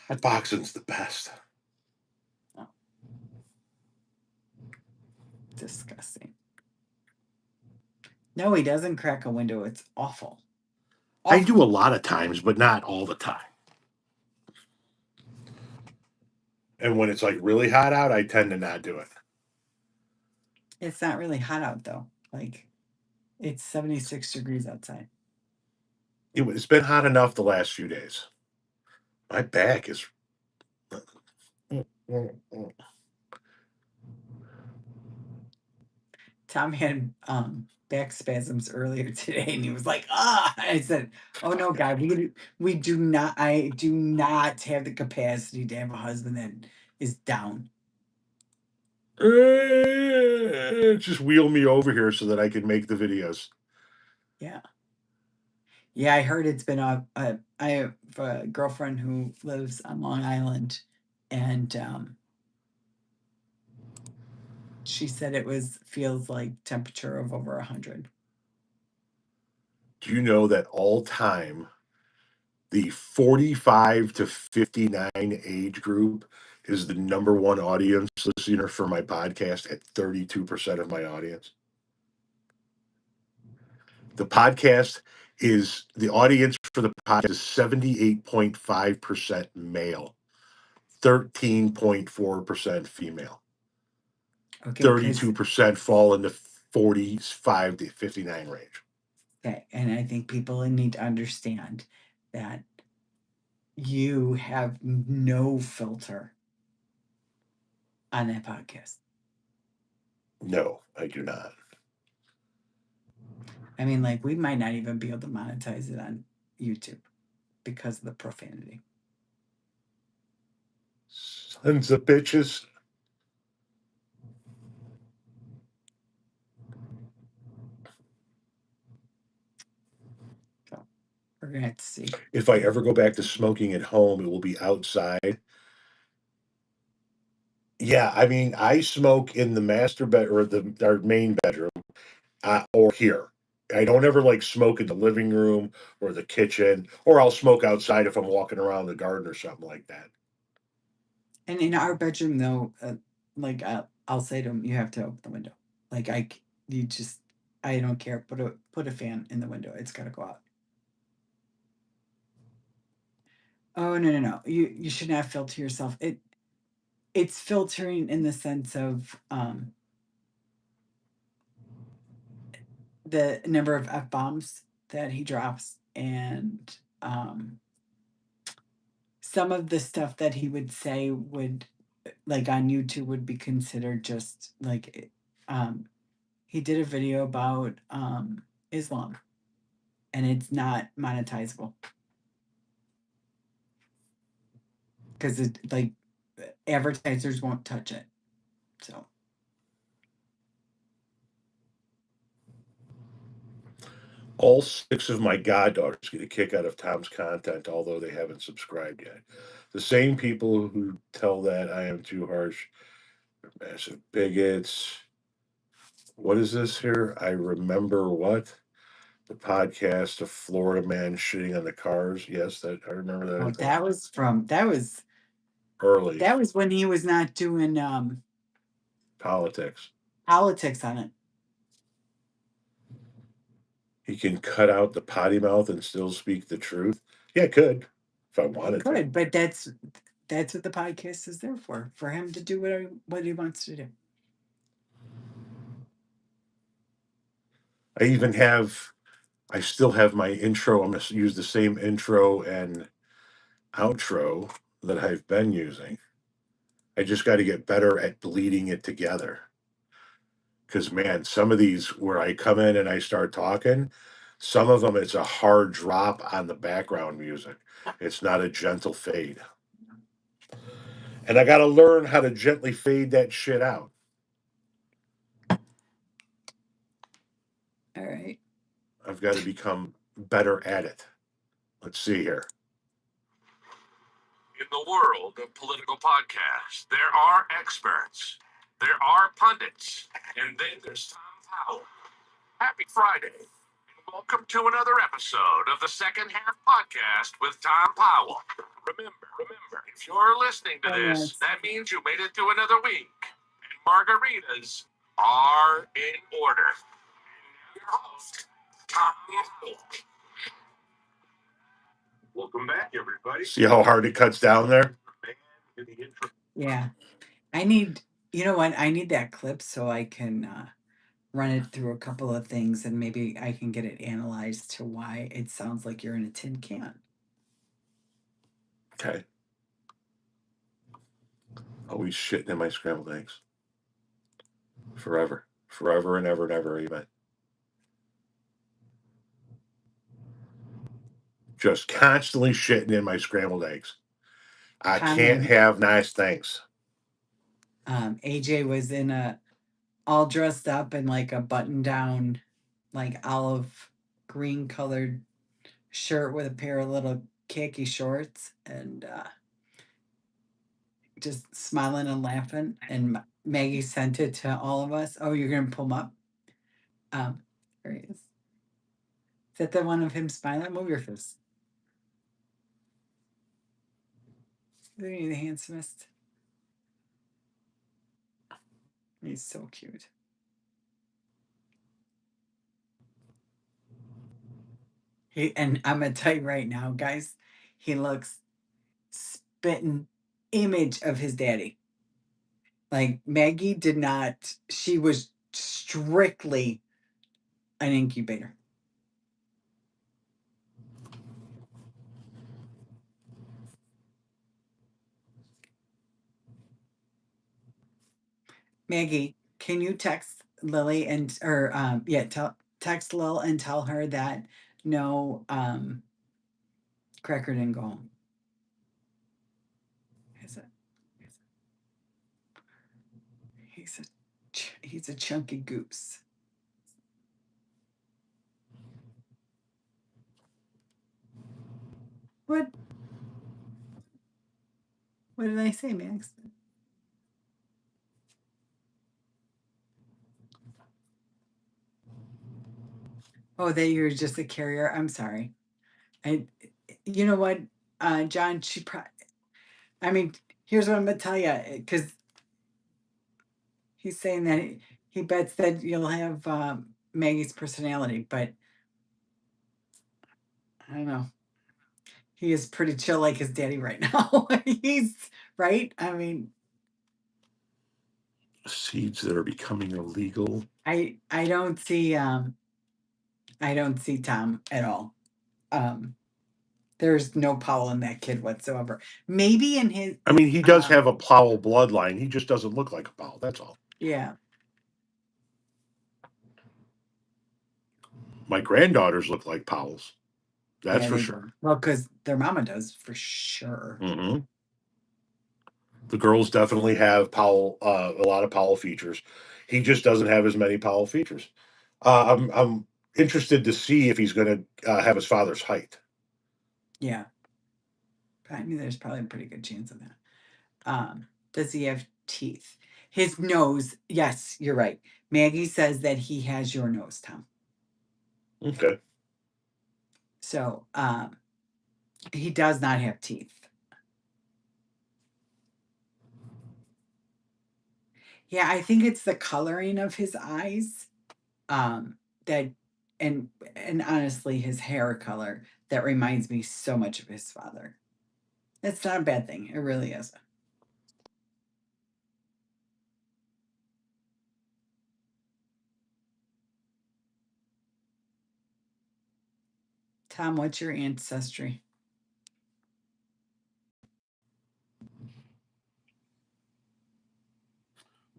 Hot boxing's the best. Oh. Disgusting. No, he doesn't crack a window. It's awful. I do a lot of times, but not all the time. And when it's like really hot out, I tend to not do it. It's not really hot out though. Like it's 76 degrees outside. It's been hot enough the last few days. My back is. Tom had back spasms earlier today, and he was like, "Ah!" I said, "Oh no, God, we do not. I do not have the capacity to have a husband that is down." Just wheel me over here so that I can make the videos. Yeah, yeah. I heard it's been I have a girlfriend who lives on Long Island, and she said it feels like temperature of over 100. Do you know that all time the 45 to 59 age group is the number one audience listener for my podcast at 32% of my audience? The podcast is the audience for the podcast is 78.5% male, 13.4% female. Okay, 32% fall in the 45 to 59 range. Okay, and I think people need to understand that you have no filter on that podcast. No, I do not. I mean, like, we might not even be able to monetize it on YouTube because of the profanity. Sons of bitches. So we're gonna have to see. If I ever go back to smoking at home, it will be outside. Yeah, I mean, I smoke in the master bed or our main bedroom, or here. I don't ever like smoke in the living room or the kitchen, or I'll smoke outside if I'm walking around the garden or something like that. And in our bedroom, though, like I'll say to him, you have to open the window. Like I don't care. Put a fan in the window. It's gotta go out. Oh no! You should not filter yourself. It's filtering in the sense of the number of F-bombs that he drops and some of the stuff that he would say would like on YouTube would be considered just like he did a video about Islam and it's not monetizable because it like advertisers won't touch it. So All 6 of my goddaughters get a kick out of Tom's content, although they haven't subscribed yet. The same people who tell that I am too harsh, massive bigots. What is this here? I remember what? The podcast of Florida man shitting on the cars. Yes, that I remember that. Oh, as well. Early that was when he was not doing politics. politics on it. He can cut out the potty mouth and still speak the truth. Yeah, I could if I He wanted to. could, but that's what the podcast is there for him to do what he wants to do. I still have my intro. I'm going to use the same intro and outro that I've been using. I just got to get better at bleeding it together. Because, man, some of these where I come in and I start talking, some of them it's a hard drop on the background music. It's not a gentle fade. And I got to learn how to gently fade that shit out. All right. I've got to become better at it. Let's see here. In the world of political podcasts, there are experts, there are pundits, and then there's Tom Powell. Happy Friday, and welcome to another episode of the Second Half Podcast with Tom Powell. Remember, if you're listening to this, that means you made it through another week, and margaritas are in order. And your host, Tom Powell. Welcome back, everybody. See how hard it cuts down there? Yeah. I need, you know what? I need that clip so I can run it through a couple of things and maybe I can get it analyzed to why it sounds like you're in a tin can. Okay. Always shitting in my scrambled eggs. Forever. Forever and ever and ever, amen. Just constantly shitting in my scrambled eggs. I can't have nice things. AJ was in all dressed up in like a button down, like olive green colored shirt with a pair of little khaki shorts and just smiling and laughing. And Maggie sent it to all of us. Oh, you're gonna pull him up? There he is. Is that the one of him smiling? Move your fist. Isn't he the handsomest? He's so cute. And I'm gonna tell you right now, guys, he looks spitting image of his daddy. Like Maggie did not, she was strictly an incubator. Maggie, can you text Lily text Lil and tell her that no Cracker didn't go home. He's a chunky goose. What did I say, Max? Oh, that you're just a carrier. I'm sorry. You know what, John? Here's what I'm gonna tell you, because he's saying that he bets that you'll have Maggie's personality, but I don't know. He is pretty chill like his daddy right now. He's right. Seeds that are becoming illegal. I don't see Tom at all. There's no Powell in that kid whatsoever. Maybe in his. He does have a Powell bloodline. He just doesn't look like a Powell. That's all. Yeah. My granddaughters look like Powells. That's for sure. Well, because their mama does for sure. Mm-hmm. The girls definitely have Powell, a lot of Powell features. He just doesn't have as many Powell features. I'm interested to see if he's going to have his father's height. Yeah. There's probably a pretty good chance of that. Does he have teeth? His nose, yes, you're right. Maggie says that he has your nose, Tom. Okay. So he does not have teeth. Yeah, I think it's the coloring of his eyes, that and honestly his hair color that reminds me so much of his father. It's not a bad thing. It really isn't. Tom, what's your ancestry?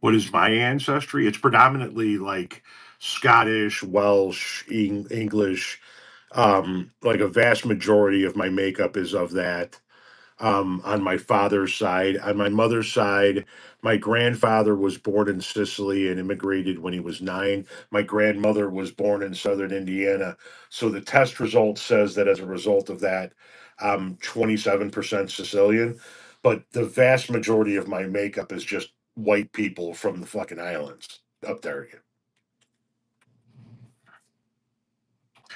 What is my ancestry? It's predominantly like Scottish, Welsh, English. Like a vast majority of my makeup is of that. On my father's side. On my mother's side, my grandfather was born in Sicily and immigrated when he was 9. My grandmother was born in southern Indiana. So the test result says that as a result of that, I'm 27% Sicilian. But the vast majority of my makeup is just white people from the fucking islands up there.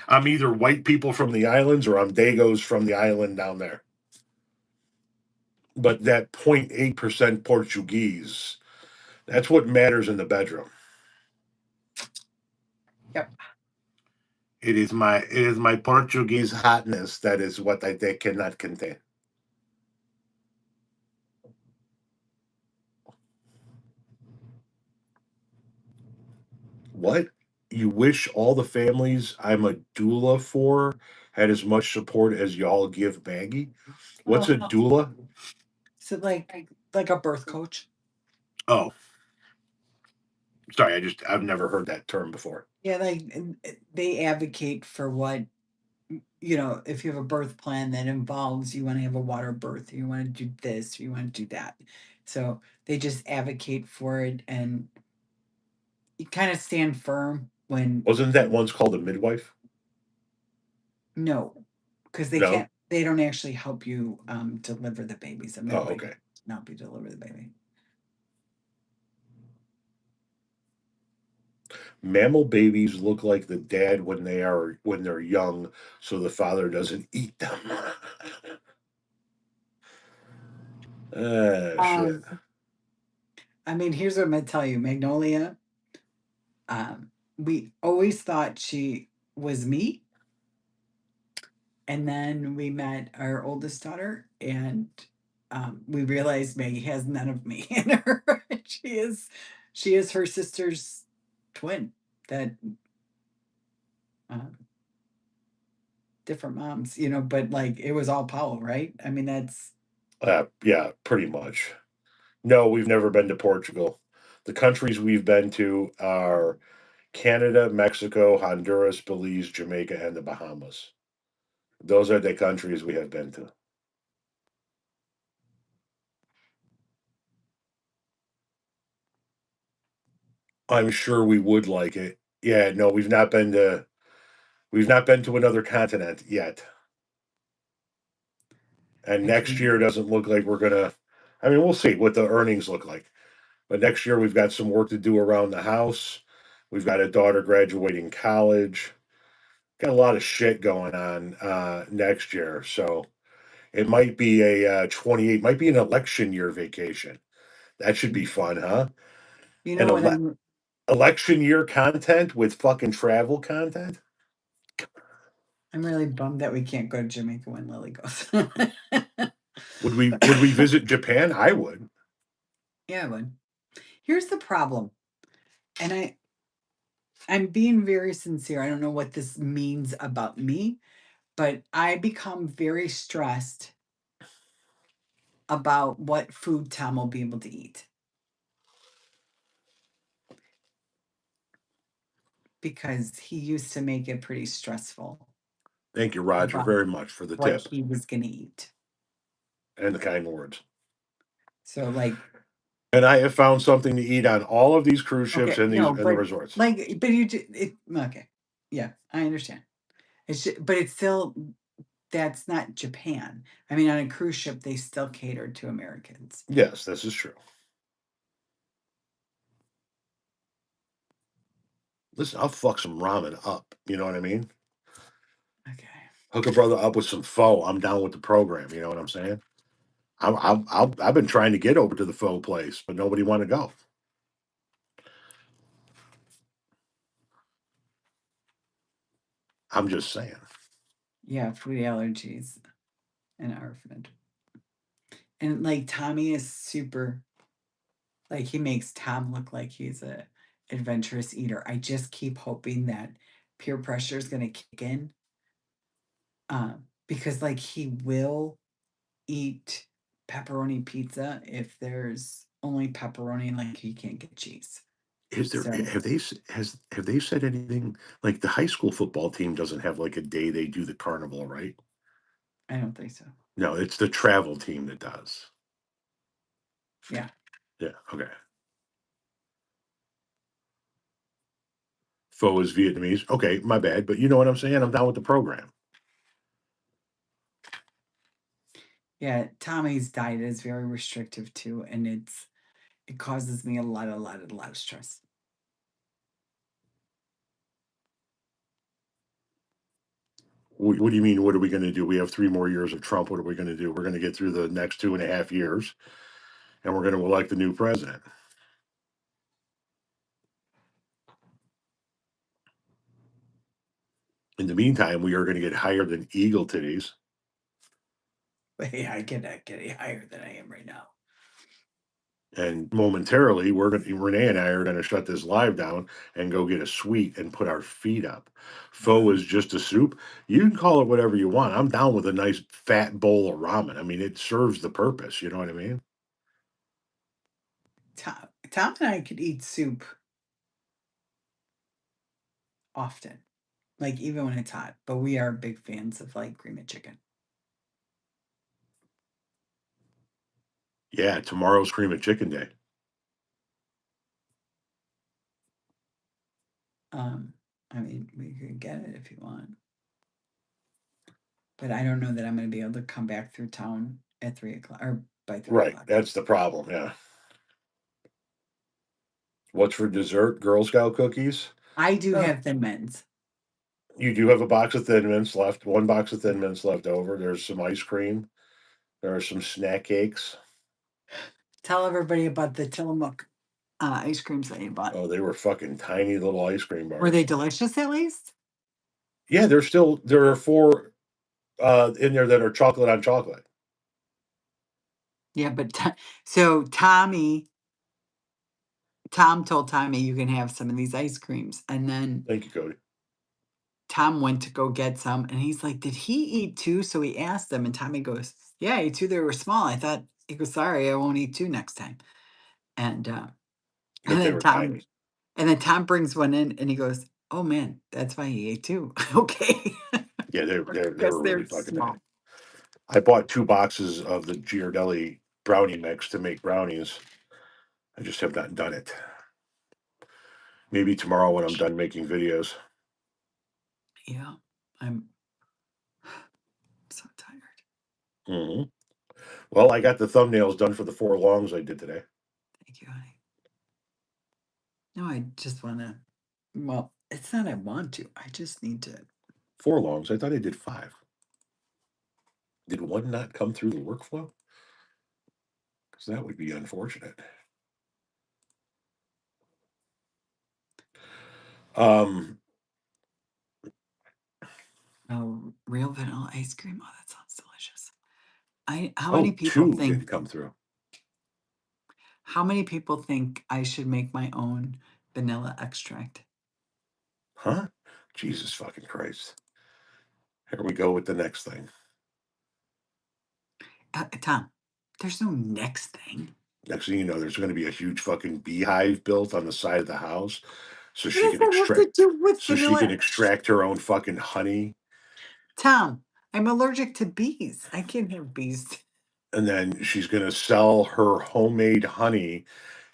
I'm either white people from the islands or I'm Dagos from the island down there. But that 0.8% Portuguese, that's what matters in the bedroom. Yep. It is my Portuguese hotness that is what they cannot contain. What? You wish all the families I'm a doula for had as much support as y'all give Maggie? What's a doula? So like a birth coach? Oh, sorry, I've never heard that term before. Yeah, they advocate for what, if you have a birth plan that involves you want to have a water birth, you want to do this, you want to do that. So they just advocate for it, and you kind of stand firm when Wasn't that once called a midwife? no, because they No. can't. They don't actually help you deliver the babies. Oh, okay. Not be deliver the baby. Mammal babies look like the dad when they're young, so the father doesn't eat them. Shit. I mean, here's what I'm gonna tell you, Magnolia. We always thought she was me, and then we met our oldest daughter, and we realized Maggie has none of me in her. She is her sister's twin. That different moms, but like it was all Powell, right? I mean, that's Yeah, pretty much. No, we've never been to Portugal. The countries we've been to are Canada, Mexico, Honduras, Belize, Jamaica, and the Bahamas. Those are the countries we have been to. I'm sure we would like it. Yeah, no, we've not been to another continent yet. And next year doesn't look like we're gonna. I mean, we'll see what the earnings look like. But next year we've got some work to do around the house. We've got a daughter graduating college. Got a lot of shit going on next year. So it might be a 28, might be an election year vacation. That should be fun, huh? you An know what I'm election year content with fucking travel content. I'm really bummed that we can't go to Jamaica when Lily goes. Would we visit Japan? I would. Yeah, I would. Here's the problem, and I'm being very sincere. I don't know what this means about me, but I become very stressed about what food Tom will be able to eat because he used to make it pretty stressful Thank you, Roger, about very much for the what tip he was going to eat. and the kind words. So, like, And I have found something to eat on all of these cruise ships okay, and no, the but resorts. like, but okay, yeah, I understand. But it's still that's not Japan. I mean, on a cruise ship, they still cater to Americans. Yes, this is true. Listen, I'll fuck some ramen up. You know what I mean? Okay. Hook a brother up with some pho. I'm down with the program. You know what I'm saying? I've been trying to get over to the pho place, but nobody want to go. I'm just saying. Yeah, food allergies and ARFID. And like Tommy is super, like he makes Tom look like he's a adventurous eater. I just keep hoping that peer pressure is going to kick in, because like he will eat pepperoni pizza if there's only pepperoni and like he can't get cheese. Is there So have they said anything like the high school football team doesn't have like a day they do the carnival, right? I don't think so. No, it's the travel team that does. Yeah. Yeah, okay. Pho is Vietnamese. Okay, my bad, but you know what I'm saying? I'm down with the program. Yeah, Tommy's diet is very restrictive too, and it causes me a lot of stress. What do you mean? What are we going to do? We have 3 more years of Trump. What are we going to do? We're going to get through the next 2.5 years, and we're going to elect the new president. In the meantime, we are going to get higher than eagle titties. But hey, I cannot get any higher than I am right now. And momentarily, Renee and I are going to shut this live down and go get a suite and put our feet up. Pho is just a soup. You can call it whatever you want. I'm down with a nice fat bowl of ramen. I mean, it serves the purpose. You know what I mean? Tom and I could eat soup often, like even when it's hot. But we are big fans of like cream of chicken. Yeah, tomorrow's cream of chicken day. I mean, we could get it if you want, but I don't know that I'm going to be able to come back through town at 3 o'clock or by 3 Right. o'clock. That's the problem. Yeah. What's for dessert? Girl Scout cookies. I do Oh. have Thin Mints. You do have a box of Thin Mints left. One box of Thin Mints left over. There's some ice cream. There are some snack cakes. Tell everybody about the Tillamook ice creams that you bought. Oh, they were fucking tiny little ice cream bars. Were they delicious at least? Yeah, there are 4 in there that are chocolate on chocolate. Yeah, but so Tom told Tommy you can have some of these ice creams, and then Thank you, Cody. Tom went to go get some, and he's like, "Did he eat 2?" So he asked them, and Tommy goes, "Yeah, I ate 2. They were small. I thought." He goes, "Sorry, I won't eat 2 next time." And But and they then were Tom tiny. and then Tom brings one in, and he goes, "Oh man, that's why he ate 2." Okay. Yeah, they Because were they're really fucking small. tiny. I bought 2 boxes of the Giardelli brownie mix to make brownies. I just have not done it. Maybe tomorrow when I'm done making videos. Yeah, I'm so tired. Mhm. Well, I got the thumbnails done for the 4 longs I did today. Thank you, honey. No, I just want to. Well, it's not I want to. I just need to. 4 longs. I thought I did 5. Did one not come through the workflow? Because that would be unfortunate. Oh, real vanilla ice cream. Oh, that sounds delicious. How Oh, many people 2 think? didn't come through. How many people think I should make my own vanilla extract? Huh? Jesus fucking Christ. Here we go with the next thing. Tom, there's no next thing. Next thing you know, there's going to be a huge fucking beehive built on the side of the house, so What she does can that have to extract, do with so she vanilla? can extract her own fucking honey, Tom, I'm allergic to bees. I can't have bees. and then she's going to sell her homemade honey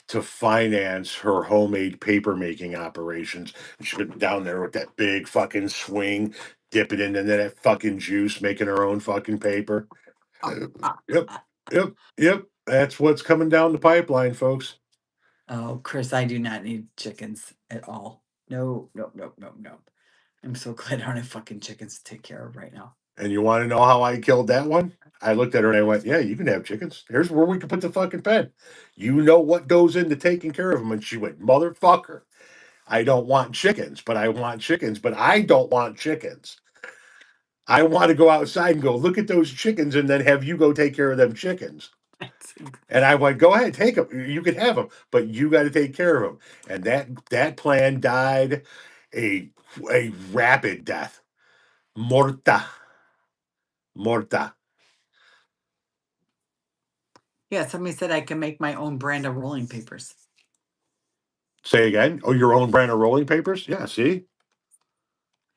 to finance her homemade paper making operations. And she's going to be down there with that big fucking swing, dip it into that fucking juice, making her own fucking paper. Yep, yep. That's what's coming down the pipeline, folks. Oh, Chris, I do not need chickens at all. No, no, no, no, no. I'm so glad I don't have fucking chickens to take care of right now. And you want to know how I killed that one? I looked at her and I went, yeah, you can have chickens. Here's where we can put the fucking pen. You know what goes into taking care of them. And she went, motherfucker, I don't want chickens, but I want chickens, but I don't want chickens. I want to go outside and go look at those chickens and then have you go take care of them chickens. And I went, go ahead, take them. You can have them, but you got to take care of them. And that plan died a rapid death. Morta. Yeah, somebody said I can make my own brand of rolling papers. Say again? Oh, your own brand of rolling papers? Yeah, see?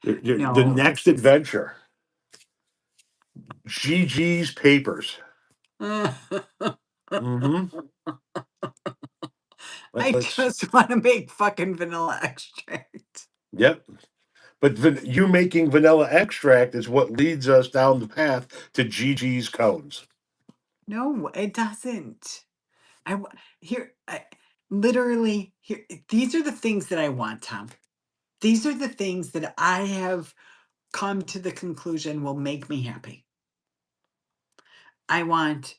The No, next adventure. GG's Papers. Mm-hmm. I just want to make fucking vanilla extract. Yep. But you making vanilla extract is what leads us down the path to GG's cones. No, it doesn't. Literally here. These are the things that I want, Tom. These are the things that I have come to the conclusion will make me happy. I want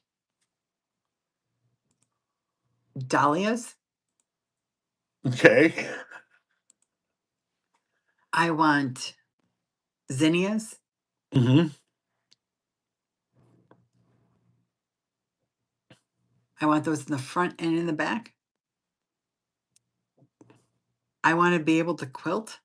dahlias. Okay. I want zinnias. Mm-hmm. I want those in the front and in the back. I want to be able to quilt.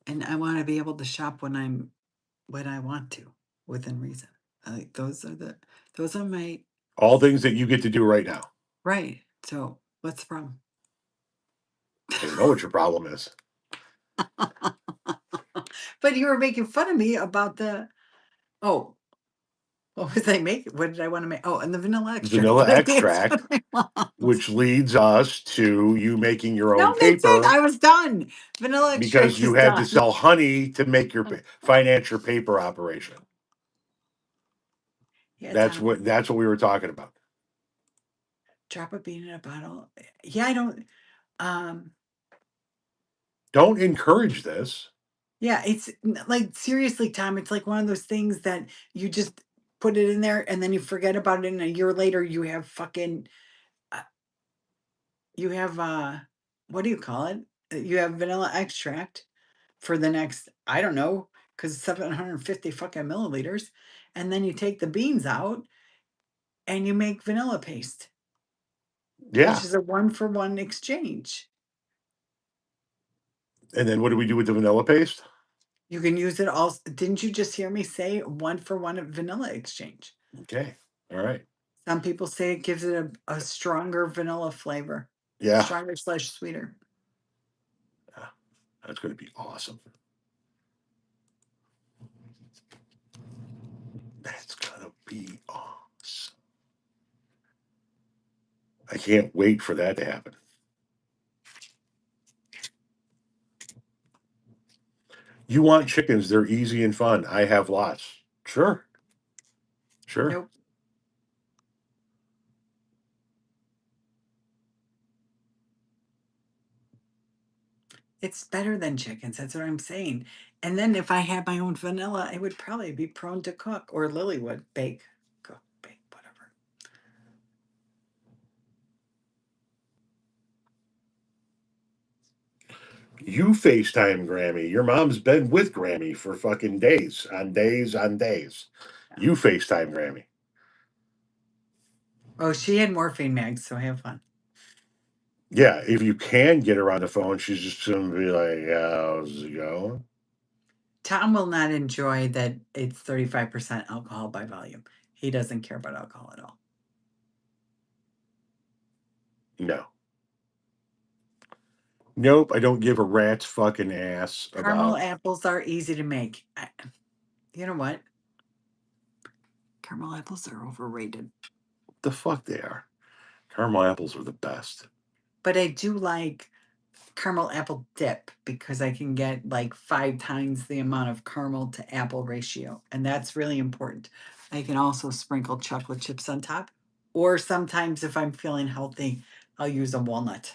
And I want to be able to shop when I want to, within reason. Like those are my All things that you get to do right now. right. So what's the problem? I don't know what your problem is. But you were making fun of me about what was I making? What did I want to make? Oh, and the vanilla extract. Vanilla extract, which leads us to you making your own paper. That's it. I was done. Vanilla extract because you had to sell honey to make your finance your paper operation. Yeah, that's what we were talking about. Drop a bean in a bottle. Yeah, I don't. Don't encourage this. Yeah, it's like seriously, Tom. It's like one of those things that you just put it in there and then you forget about it, and a year later you have fucking. You have what do you call it? You have vanilla extract for the next, I don't know, because 750 fucking milliliters, and then you take the beans out and you make vanilla paste. Yeah, which is a 1-for-1 exchange. And then what do we do with the vanilla paste? You can use it all. Didn't you just hear me say 1-for-1 vanilla exchange? Okay, all right. Some people say it gives it a stronger vanilla flavor. Yeah, stronger / sweeter. Yeah, that's going to be awesome. That's going to be awesome. I can't wait for that to happen. You want chickens? They're easy and fun. I have lots. Sure. Nope. It's better than chickens. That's what I'm saying. And then if I had my own vanilla, I would probably be prone to cook, or Lily would bake, cook, bake, whatever. You FaceTime Grammy. Your mom's been with Grammy for fucking days on days on days. Yeah. You FaceTime Grammy. Oh, she had morphine mags, so have fun. Yeah, if you can get her on the phone, she's just going to be like, how's it going? Tom will not enjoy that it's 35% alcohol by volume. He doesn't care about alcohol at all. No. Nope, I don't give a rat's fucking ass about... Caramel apples are easy to make. You know what? Caramel apples are overrated. The fuck they are. Caramel apples are the best. But I do like caramel apple dip because I can get like 5 times the amount of caramel to apple ratio. And that's really important. I can also sprinkle chocolate chips on top. Or sometimes if I'm feeling healthy, I'll use a walnut.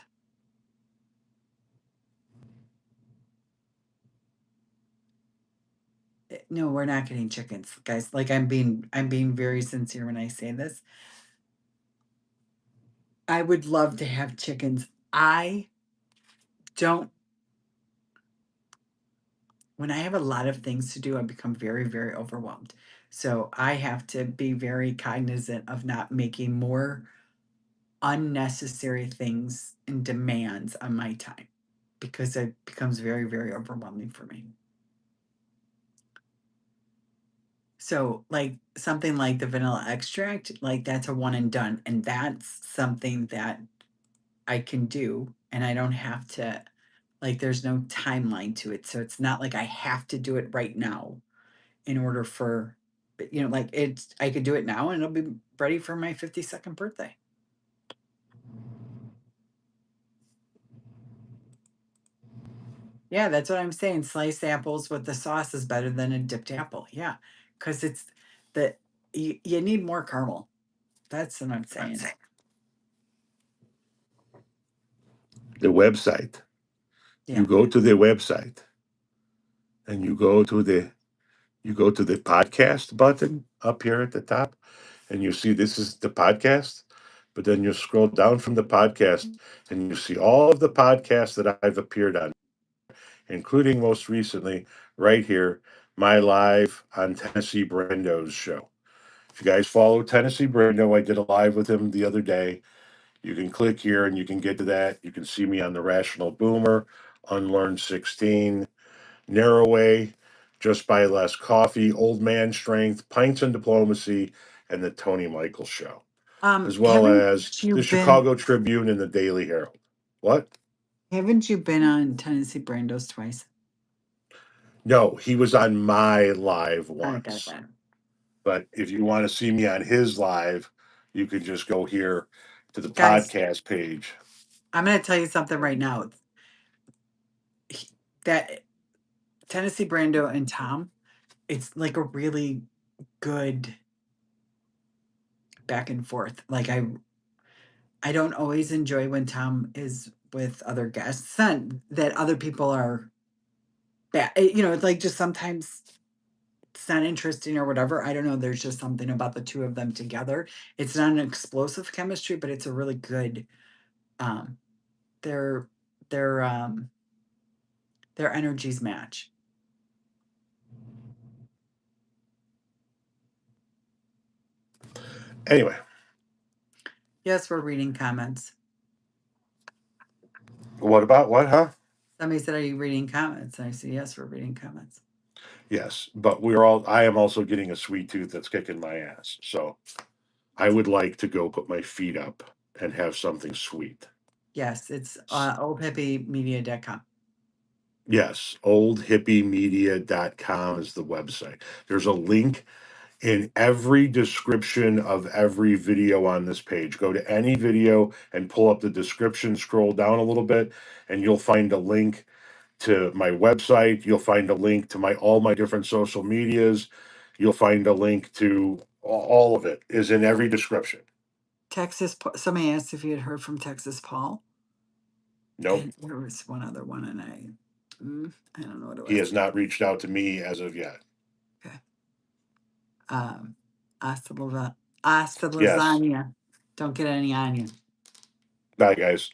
No, we're not getting chickens, guys. Like I'm being very sincere when I say this. I would love to have chickens. I don't. When I have a lot of things to do, I become very, very overwhelmed. So I have to be very cognizant of not making more unnecessary things and demands on my time because it becomes very, very overwhelming for me. So, like something like the vanilla extract, like that's a one and done. And that's something that I can do. And I don't have to, like, there's no timeline to it. So it's not like I have to do it right now in order for, like I could do it now and it'll be ready for my 52nd birthday. Yeah, that's what I'm saying. Sliced apples with the sauce is better than a dipped apple. Yeah, because it's you need more caramel. That's what I'm saying. The website. Yeah. You go to the website and you go to the podcast button up here at the top, and you see this is the podcast. But then you scroll down from the podcast and you see all of the podcasts that I've appeared on, including most recently, right here, my live on Tennessee Brando's show. If you guys follow Tennessee Brando, I did a live with him the other day. You can click here and you can get to that. You can see me on the Rational Boomer, Unlearned 16, Narrowway, Just Buy Less Coffee, Old Man Strength, Pints and Diplomacy, and the Tony Michael Show, as well as the Chicago Tribune and the Daily Herald. What? Haven't you been on Tennessee Brando's twice? No, he was on my live I got once. that. But if you want to see me on his live, you can just go here to the Guys, podcast page. I'm going to tell you something right now. That Tennessee Brando and Tom, it's like a really good back and forth. Like I don't always enjoy when Tom is with other guests. Not that other people are bad. It's like just sometimes it's not interesting or whatever. I don't know. There's just something about the two of them together. It's not an explosive chemistry, but it's a really good their energies match. Anyway. Yes, we're reading comments. What about what, huh? Somebody said, "Are you reading comments?" And I said, "Yes, we're reading comments." Yes, but I am also getting a sweet tooth that's kicking my ass. So I would like to go put my feet up and have something sweet. Yes, it's oldhippiemedia.com. Yes, oldhippiemedia.com is the website. There's a link in every description of every video on this page. Go to any video and pull up the description, scroll down a little bit, and you'll find a link to my website. You'll find a link to all my different social medias. You'll find a link to all of it is in every description. Somebody asked if you had heard from Texas Paul. Nope. And there was one other one, and I don't know what it was. He has not reached out to me as of yet. Okay. Hasta lasagna. Don't get any on you. Bye, guys.